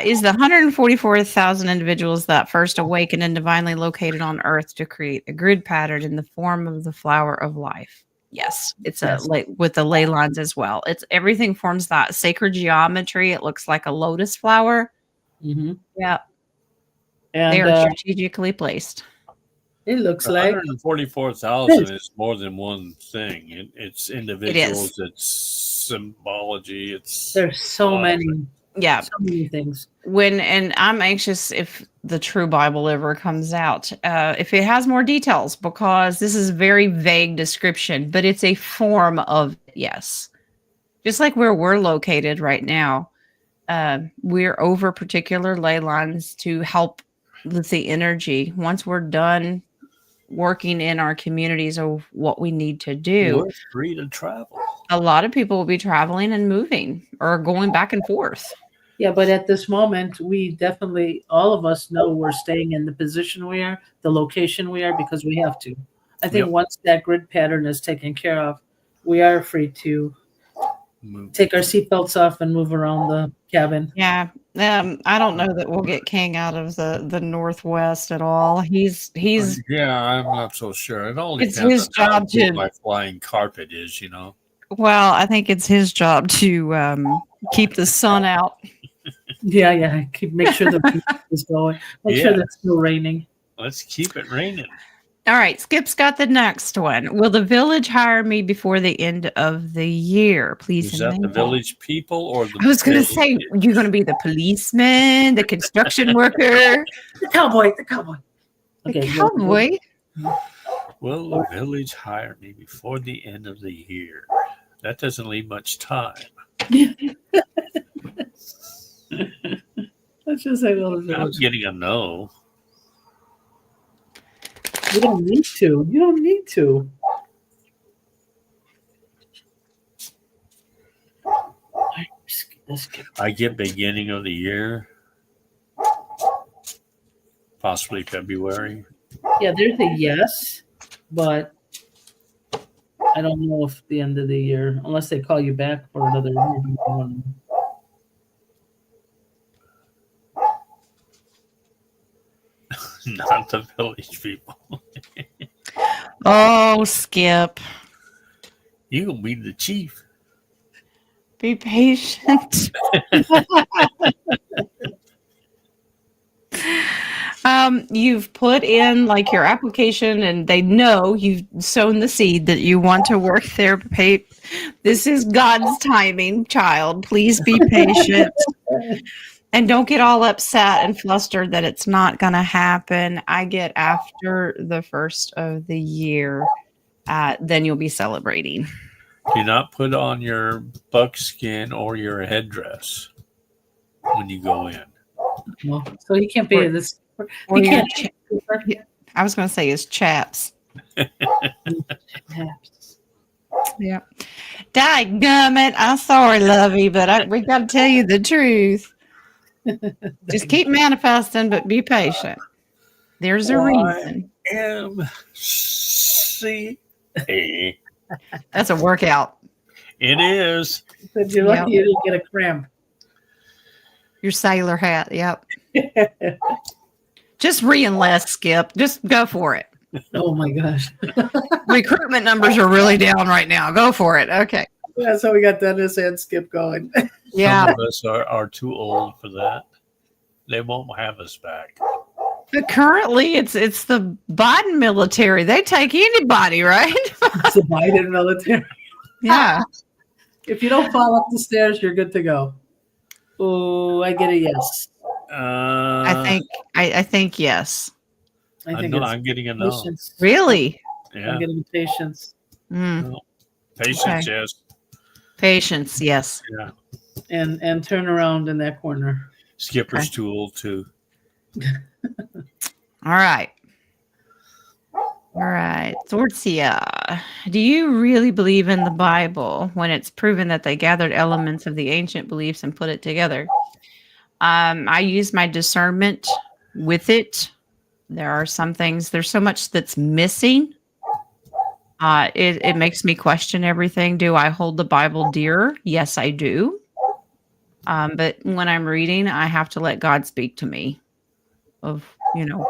Is the 144,000 individuals that first awakened and divinely located on Earth to create a grid pattern in the form of the flower of life? Yes, it's with the ley lines as well. It's everything forms that sacred geometry. It looks like a lotus flower. Mm-hmm. Yeah, and they are strategically placed. It looks like 144,000 is more than one thing. It's individuals. It's symbology. There's so many. Yeah, so many things. And I'm anxious if the true Bible ever comes out, if it has more details, because this is a very vague description, but it's a form of yes, just like where we're located right now. we're over particular ley lines to help with the energy. Once we're done working in our communities of what we need to do, We're free to travel. a lot of people will be traveling and moving or going back and forth. Yeah, but at this moment, we definitely, all of us know we're staying in the position we are, the location we are, because we have to. I think Yep. once that grid pattern is taken care of, we are free to Move. take our seatbelts off and move around the cabin. Yeah. I don't know that we'll get King out of the Northwest at all. He's Yeah, I'm not so sure. It all It's depends his on how job good to- my flying carpet is, you know. well, I think it's his job to keep the sun out. Yeah. Make sure the beach is going. Make sure Yeah. that it's still raining. Let's keep it raining. All right, Skip's got the next one. Will the village hire me before the end of the year? Please. Is and that the thank you. village people or the I was going to village? say, you're going to be the policeman, the construction worker, The cowboy. the Okay, cowboy. Will the village hire me before the end of the year? That doesn't leave much time. Let's just say well, I'm getting a no. you don't need to. You don't need to. Let's get I get beginning of the year, possibly February. Yeah, there's a yes, but I don't know if the end of the year, unless they call you back for another interview. I don't know. Not the village people. Oh, Skip. You gonna be the chief. Be patient. You've put in like your application and they know you've sown the seed that you want to work there. This is God's timing, child. Please be patient. And don't get all upset and flustered that it's not going to happen. I get after the first of the year, then you'll be celebrating. Do not put on your buckskin or your headdress when you go in. Well, so he can't be this. Or He your can't. I was going to say his chaps. Yeah. Dadgummit. I'm sorry, Lovey, but we got to tell you the truth. Just keep manifesting, but be patient. There's a reason. MC. That's a workout. It is. But you're lucky you didn't get a cramp. Your sailor hat. Yep. Just re-enlist, Skip. Just go for it. Oh my gosh. Recruitment numbers are really down right now. Go for it. Okay. That's how we got Dennis and Skip going. Yeah. Some of us are too old for that. They won't have us back. But currently, it's the Biden military. They take anybody, right? It's the Biden military. Yeah. If you don't fall up the stairs, you're good to go. Oh, I get a yes. I think yes. I think I'm getting a no. patience. Really? Yeah. I'm getting patience. Patience, Okay. yes. Patience, yes. Yeah. And turn around in that corner. Skipper's too old too. All right. All right. Zortzia, do you really believe in the Bible when it's proven that they gathered elements of the ancient beliefs and put it together? I use my discernment with it. There are some things, there's so much that's missing. It makes me question everything. Do I hold the Bible dear? Yes, I do. But when I'm reading, I have to let God speak to me of,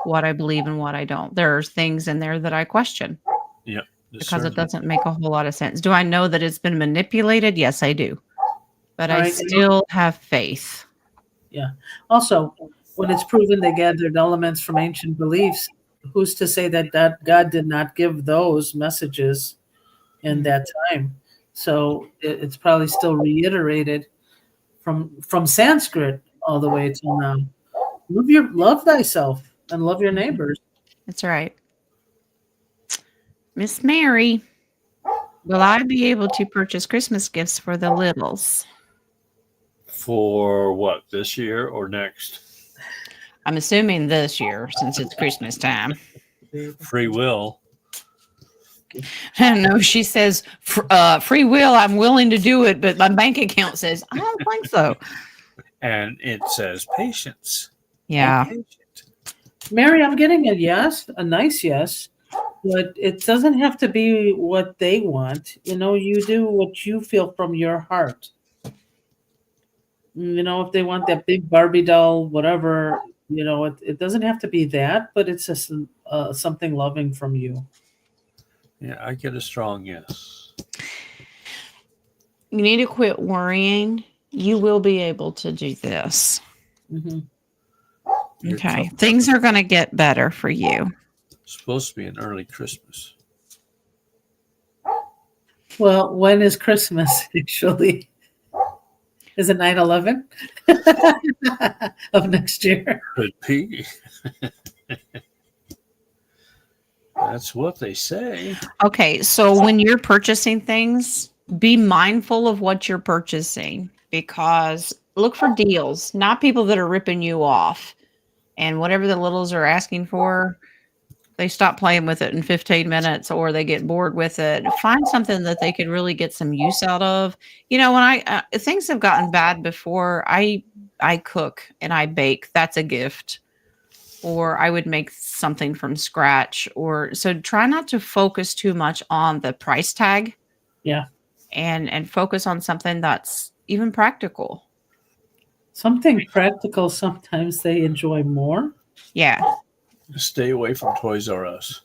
what I believe and what I don't. There are things in there that I question. Yep. Because it doesn't make a whole lot of sense. Do I know that it's been manipulated? Yes, I do. But I still have faith. Yeah. Also, when it's proven they gathered elements from ancient beliefs, who's to say that God did not give those messages in that time? So it's probably still reiterated from Sanskrit all the way till now. Love thyself and love your neighbors. That's right. Miss Mary, will I be able to purchase Christmas gifts for the littles? For what, this year or next? I'm assuming this year since it's Christmas time. Free will. No, she says free will. I'm willing to do it, but my bank account says I don't think so. And it says patience. Yeah. Be patient. Mary, I'm getting a yes, a nice yes, but it doesn't have to be what they want. You do what you feel from your heart. If they want that big Barbie doll, whatever, it doesn't have to be that, but it's just something loving from you. Yeah, I get a strong yes. You need to quit worrying. You will be able to do this. Mm-hmm. Okay. Things are going to get better for you. It's supposed to be an early Christmas. Well, when is Christmas actually? Is it 9/11 of next year? Could be. That's what they say. Okay. So when you're purchasing things, be mindful of what you're purchasing because look for deals, not people that are ripping you off. And whatever the littles are asking for, they stop playing with it in 15 minutes or they get bored with it. Find something that they could really get some use out of. When things have gotten bad before, I cook and I bake. That's a gift. Or I would make something from scratch. So try not to focus too much on the price tag. Yeah. And focus on something that's even practical. Something practical, sometimes they enjoy more. Yeah. Stay away from Toys R Us.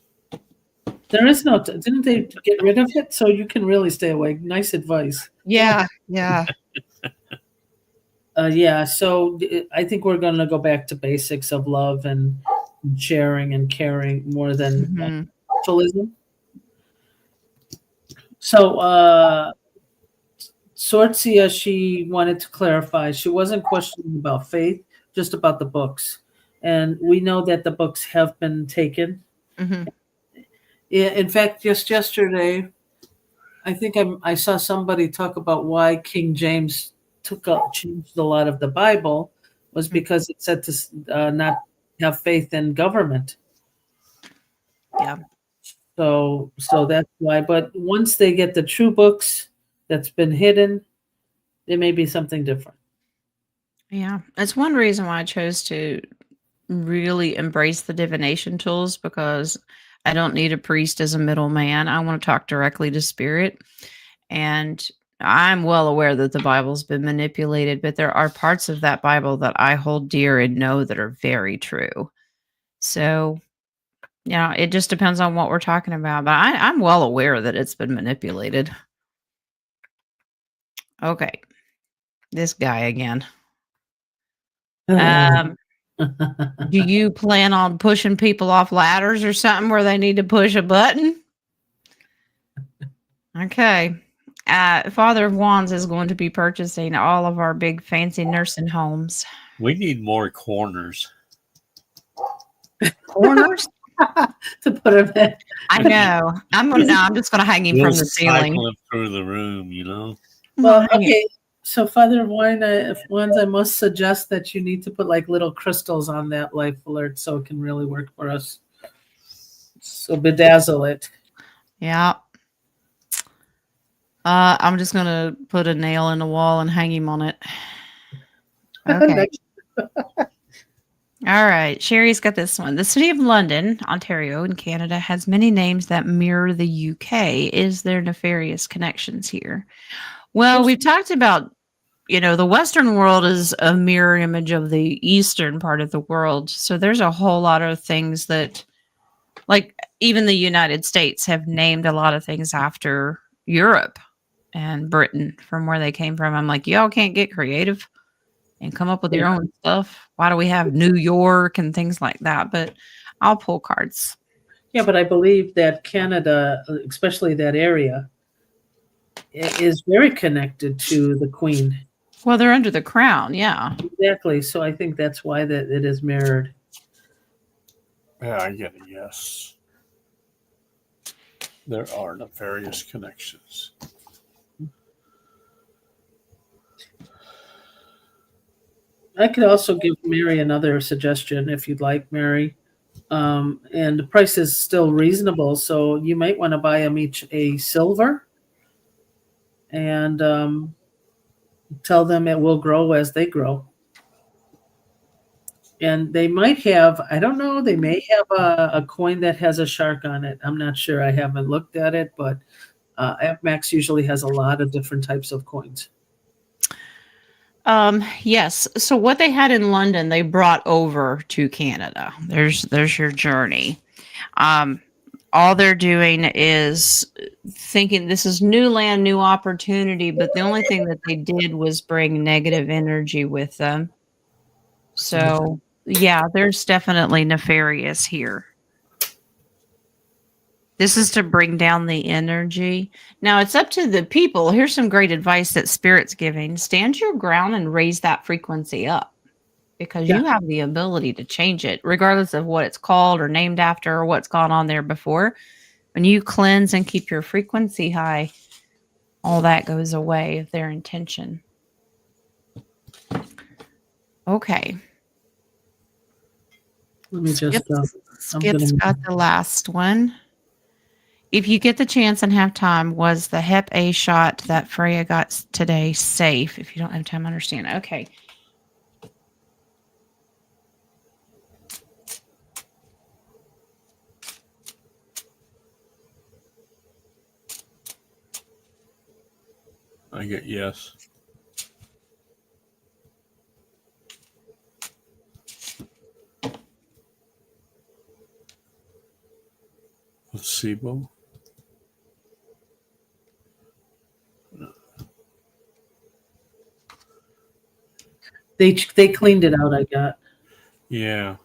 There is no, didn't they get rid of it? So you can really stay away. Nice advice. Yeah. Yeah. Yeah. So I think we're going to go back to basics of love and sharing and caring more than capitalism. So, Sorcia, she wanted to clarify. She wasn't questioning about faith, just about the books. And we know that the books have been taken. Mm-hmm. In fact, just yesterday, I think I saw somebody talk about why King James changed a lot of the Bible was because it said to not have faith in government. Yeah. So that's why. But once they get the true books that's been hidden, it may be something different. Yeah. That's one reason why I chose to really embrace the divination tools because I don't need a priest as a middleman. I want to talk directly to spirit. And I'm well aware that the Bible's been manipulated, but there are parts of that Bible that I hold dear and know that are very true. So, it just depends on what we're talking about. But I'm well aware that it's been manipulated. Okay. This guy again. Do you plan on pushing people off ladders or something where they need to push a button? Okay. Father of Wands is going to be purchasing all of our big fancy nursing homes. We need more corners. Corners? To put him in. I know. I'm just gonna hang him from the ceiling. Cycle him through the room, Well, okay. So, Father of Wands, I must suggest that you need to put like little crystals on that life alert so it can really work for us. So bedazzle it. Yeah. I'm just gonna put a nail in the wall and hang him on it. Okay. All right. Sherry's got this one. The city of London, Ontario, in Canada, has many names that mirror the UK. Is there nefarious connections here? Well, we've talked about, the Western world is a mirror image of the Eastern part of the world. So there's a whole lot of things that, like, even the United States have named a lot of things after Europe and Britain from where they came from. I'm like, y'all can't get creative and come up with your own stuff. Why do we have New York and things like that? But I'll pull cards. Yeah, but I believe that Canada, especially that area, is very connected to the Queen. Well, they're under the crown, yeah. Exactly. So I think that's why that it is mirrored. Yeah, I get a yes. There are nefarious connections. I could also give Mary another suggestion if you'd like, Mary. And the price is still reasonable, so you might want to buy them each a silver and tell them it will grow as they grow. And they might have, I don't know, they may have a coin that has a shark on it. I'm not sure. I haven't looked at it, but FMAX usually has a lot of different types of coins. Yes. So what they had in London, they brought over to Canada. There's your journey. All they're doing is thinking this is new land, new opportunity, but the only thing that they did was bring negative energy with them. So yeah, there's definitely nefarious here. This is to bring down the energy. Now it's up to the people. Here's some great advice that Spirit's giving. Stand your ground and raise that frequency up because you have the ability to change it, regardless of what it's called or named after or what's gone on there before. When you cleanse and keep your frequency high, all that goes away of their intention. Okay. Let me just. Skip's got the last one. If you get the chance and have time, was the Hep A shot that Freya got today safe? If you don't have time, I understand. Okay. I get yes. Placebo. They cleaned it out, I got. Yeah.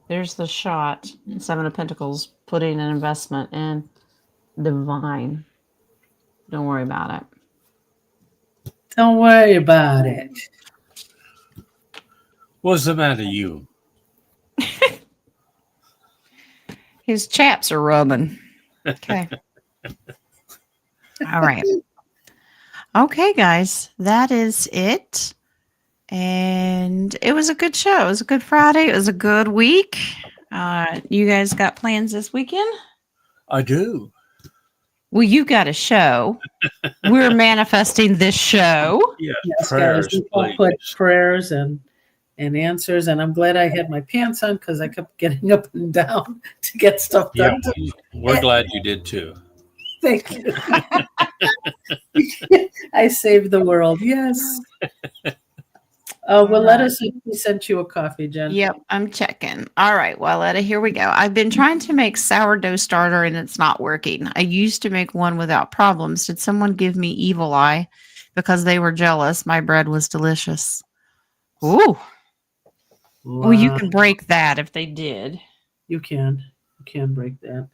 There's the shot. Seven of Pentacles, putting an investment in divine. Don't worry about it. Don't worry about it. What's the matter, you? His chaps are rubbing. Okay. All right. Okay, guys, that is it. And it was a good show. It was a good Friday. It was a good week. You guys got plans this weekend? I do. Well, you got a show. We're manifesting this show. Yes, prayers, guys. We put prayers and answers, and I'm glad I had my pants on because I kept getting up and down to get stuff done. Yeah, we're glad you did too. Thank you. I saved the world. Yes. Willetta said we sent you a coffee, Jen. Yep, I'm checking. All right, Willetta, here we go. I've been trying to make sourdough starter and it's not working. I used to make one without problems. Did someone give me evil eye because they were jealous? My bread was delicious. Ooh. Wow. Well, you can break that if they did. You can. You can break that.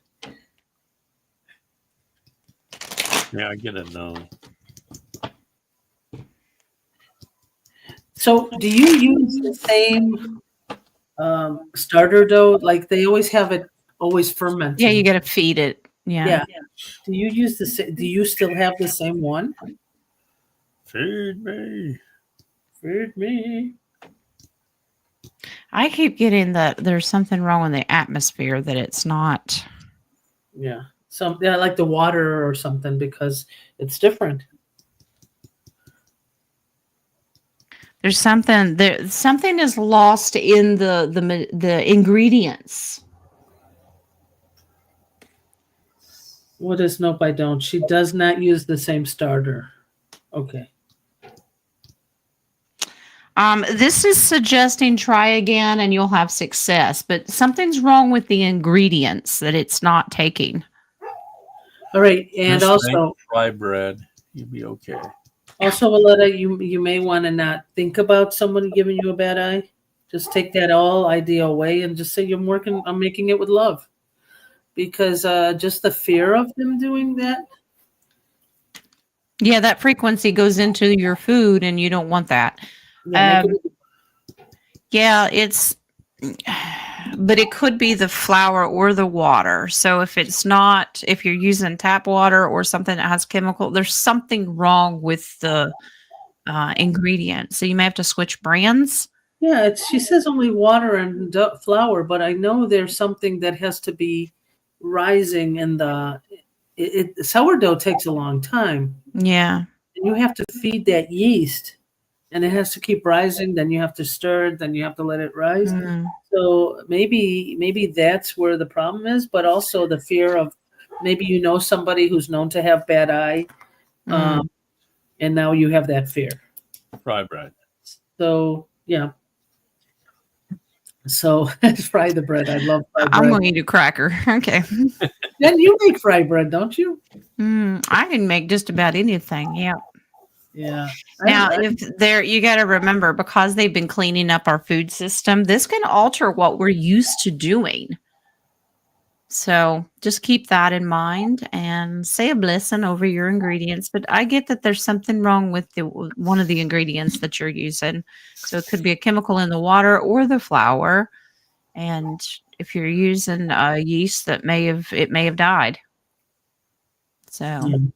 Yeah, I get a no. So, do you use the same starter dough? Like they always have it always fermented. Yeah, you got to feed it. Yeah. Do you use the same? Do you still have the same one? Feed me. Feed me. I keep getting that there's something wrong with the atmosphere that it's not. Yeah. Like the water or something because it's different. There's something there. Something is lost in the ingredients. What is nope? I don't. She does not use the same starter. Okay. This is suggesting try again and you'll have success, but something's wrong with the ingredients that it's not taking. All right, and just also dry bread, you'll be okay. Also, Willetta, you may want to not think about someone giving you a bad eye. Just take that all idea away and just say I'm making it with love, because just the fear of them doing that. Yeah, that frequency goes into your food, and you don't want that. Yeah, but it could be the flour or the water. So if you're using tap water or something that has chemical, there's something wrong with the ingredient. So you may have to switch brands. Yeah, she says only water and flour, but I know there's something that has to be rising in the sourdough takes a long time. Yeah. And you have to feed that yeast and it has to keep rising, then you have to stir it, then you have to let it rise. So maybe that's where the problem is, but also the fear of maybe somebody who's known to have bad eye, and now you have that fear. Fry bread. So yeah. So fry the bread. I love fried bread. I'm going to eat a cracker. Okay. Then you make fried bread, don't you? I can make just about anything. Yeah. Yeah. Now, you got to remember, because they've been cleaning up our food system, this can alter what we're used to doing. So just keep that in mind and say a blessing over your ingredients. But I get that there's something wrong with one of the ingredients that you're using. So it could be a chemical in the water or the flour. And if you're using yeast, it may have died. So,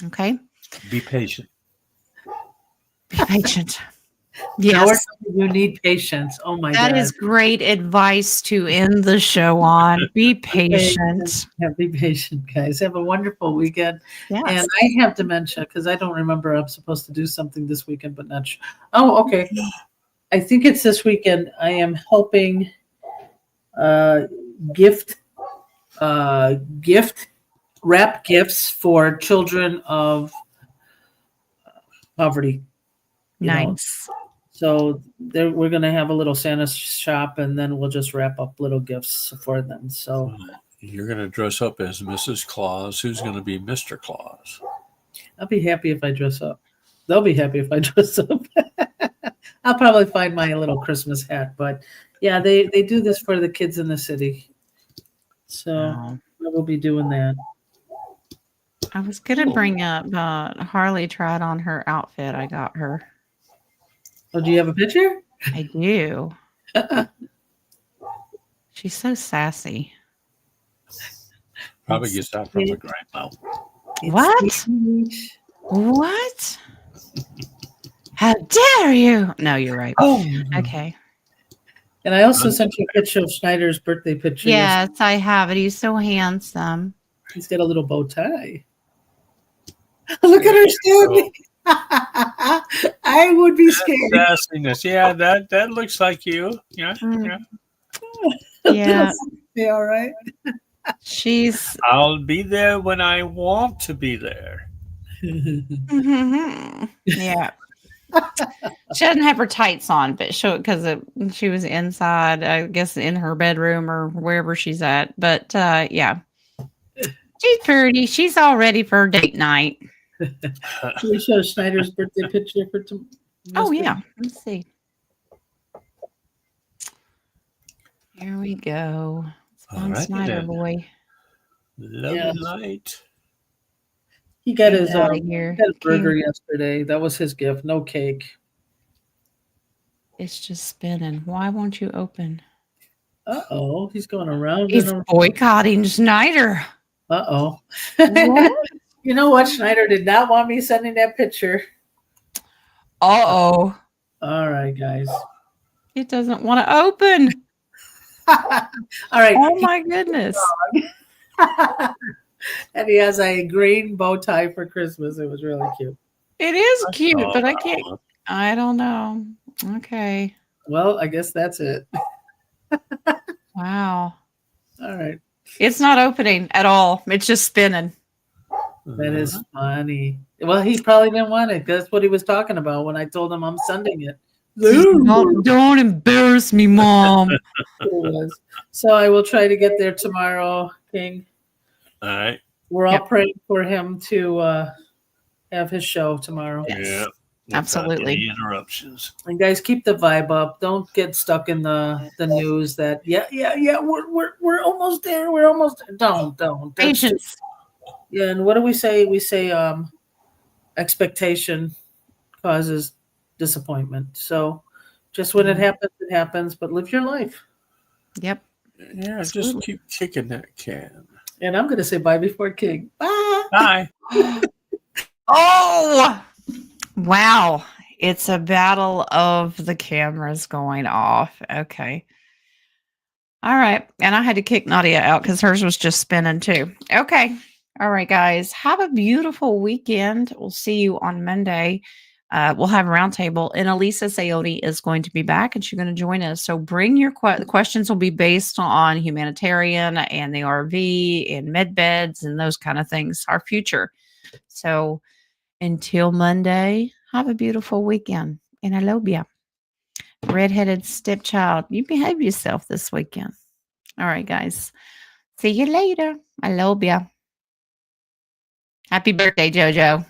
okay. Be patient. Be patient. Yes. You need patience. Oh my God. That is great advice to end the show on. Be patient. Yeah, be patient, guys. Have a wonderful weekend. Yes. And I have dementia because I don't remember I'm supposed to do something this weekend, but not sure. Oh, okay. I think it's this weekend. I am helping wrap gifts for children of poverty. Nice. So we're going to have a little Santa shop, and then we'll just wrap up little gifts for them. So you're going to dress up as Mrs. Claus. Who's going to be Mr. Claus? I'll be happy if I dress up. They'll be happy if I dress up. I'll probably find my little Christmas hat. But yeah, they do this for the kids in the city. So I will be doing that. I was going to bring up Harley tried on her outfit I got her. Oh, do you have a picture? I do. She's so sassy. Probably gets that from the grandma. What? What? How dare you? No, you're right. Oh, okay. And I also sent you a picture of Schneider's birthday picture. Yes, I have it. He's so handsome. He's got a little bow tie. Look at her standing. I would be scared. Sassiness. Yeah, that looks like you. Yeah. Yeah. Be all right. I'll be there when I want to be there. Yeah. She doesn't have her tights on, but because she was inside, I guess in her bedroom or wherever she's at. But yeah, she's pretty. She's all ready for date night. Can we show Schneider's birthday picture for tomorrow? Oh yeah, let's see. Here we go. Schneider boy. Lovely light. He got his burger yesterday. That was his gift. No cake. It's just spinning. Why won't you open? Uh-oh. He's going around. He's boycotting Schneider. Uh-oh. You know what? Schneider did not want me sending that picture. Uh-oh. All right, guys. It doesn't want to open. All right. Oh, my goodness. And he has a green bow tie for Christmas. It was really cute. It is cute, but I can't. I don't know. Okay. Well, I guess that's it. Wow. All right. It's not opening at all. It's just spinning. That is funny. Well, he probably didn't want it. That's what he was talking about when I told him I'm sending it. Don't embarrass me, Mom. So I will try to get there tomorrow, King. All right. We're all praying for him to have his show tomorrow. Yeah. Absolutely. Any interruptions. And guys, keep the vibe up. Don't get stuck in the news that we're almost there. We're almost there. Don't. Patience. Yeah, and what do we say? We say expectation causes disappointment. So just when it happens, but live your life. Yep. Yeah, just keep kicking that can. And I'm going to say bye before King. Bye. Bye. Oh, Wow. It's a battle of the cameras going off. Okay. All right. And I had to kick Nadia out because hers was just spinning too. Okay. All right, guys. Have a beautiful weekend. We'll see you on Monday. We'll have a roundtable, and Elisa Sayodi is going to be back, and she's going to join us. So bring your questions. Will be based on humanitarian and the RV and med beds and those kind of things, our future. So until Monday, have a beautiful weekend, and I love you. Redheaded stepchild, you behave yourself this weekend. All right, guys. See you later. I love you. Happy birthday, JoJo.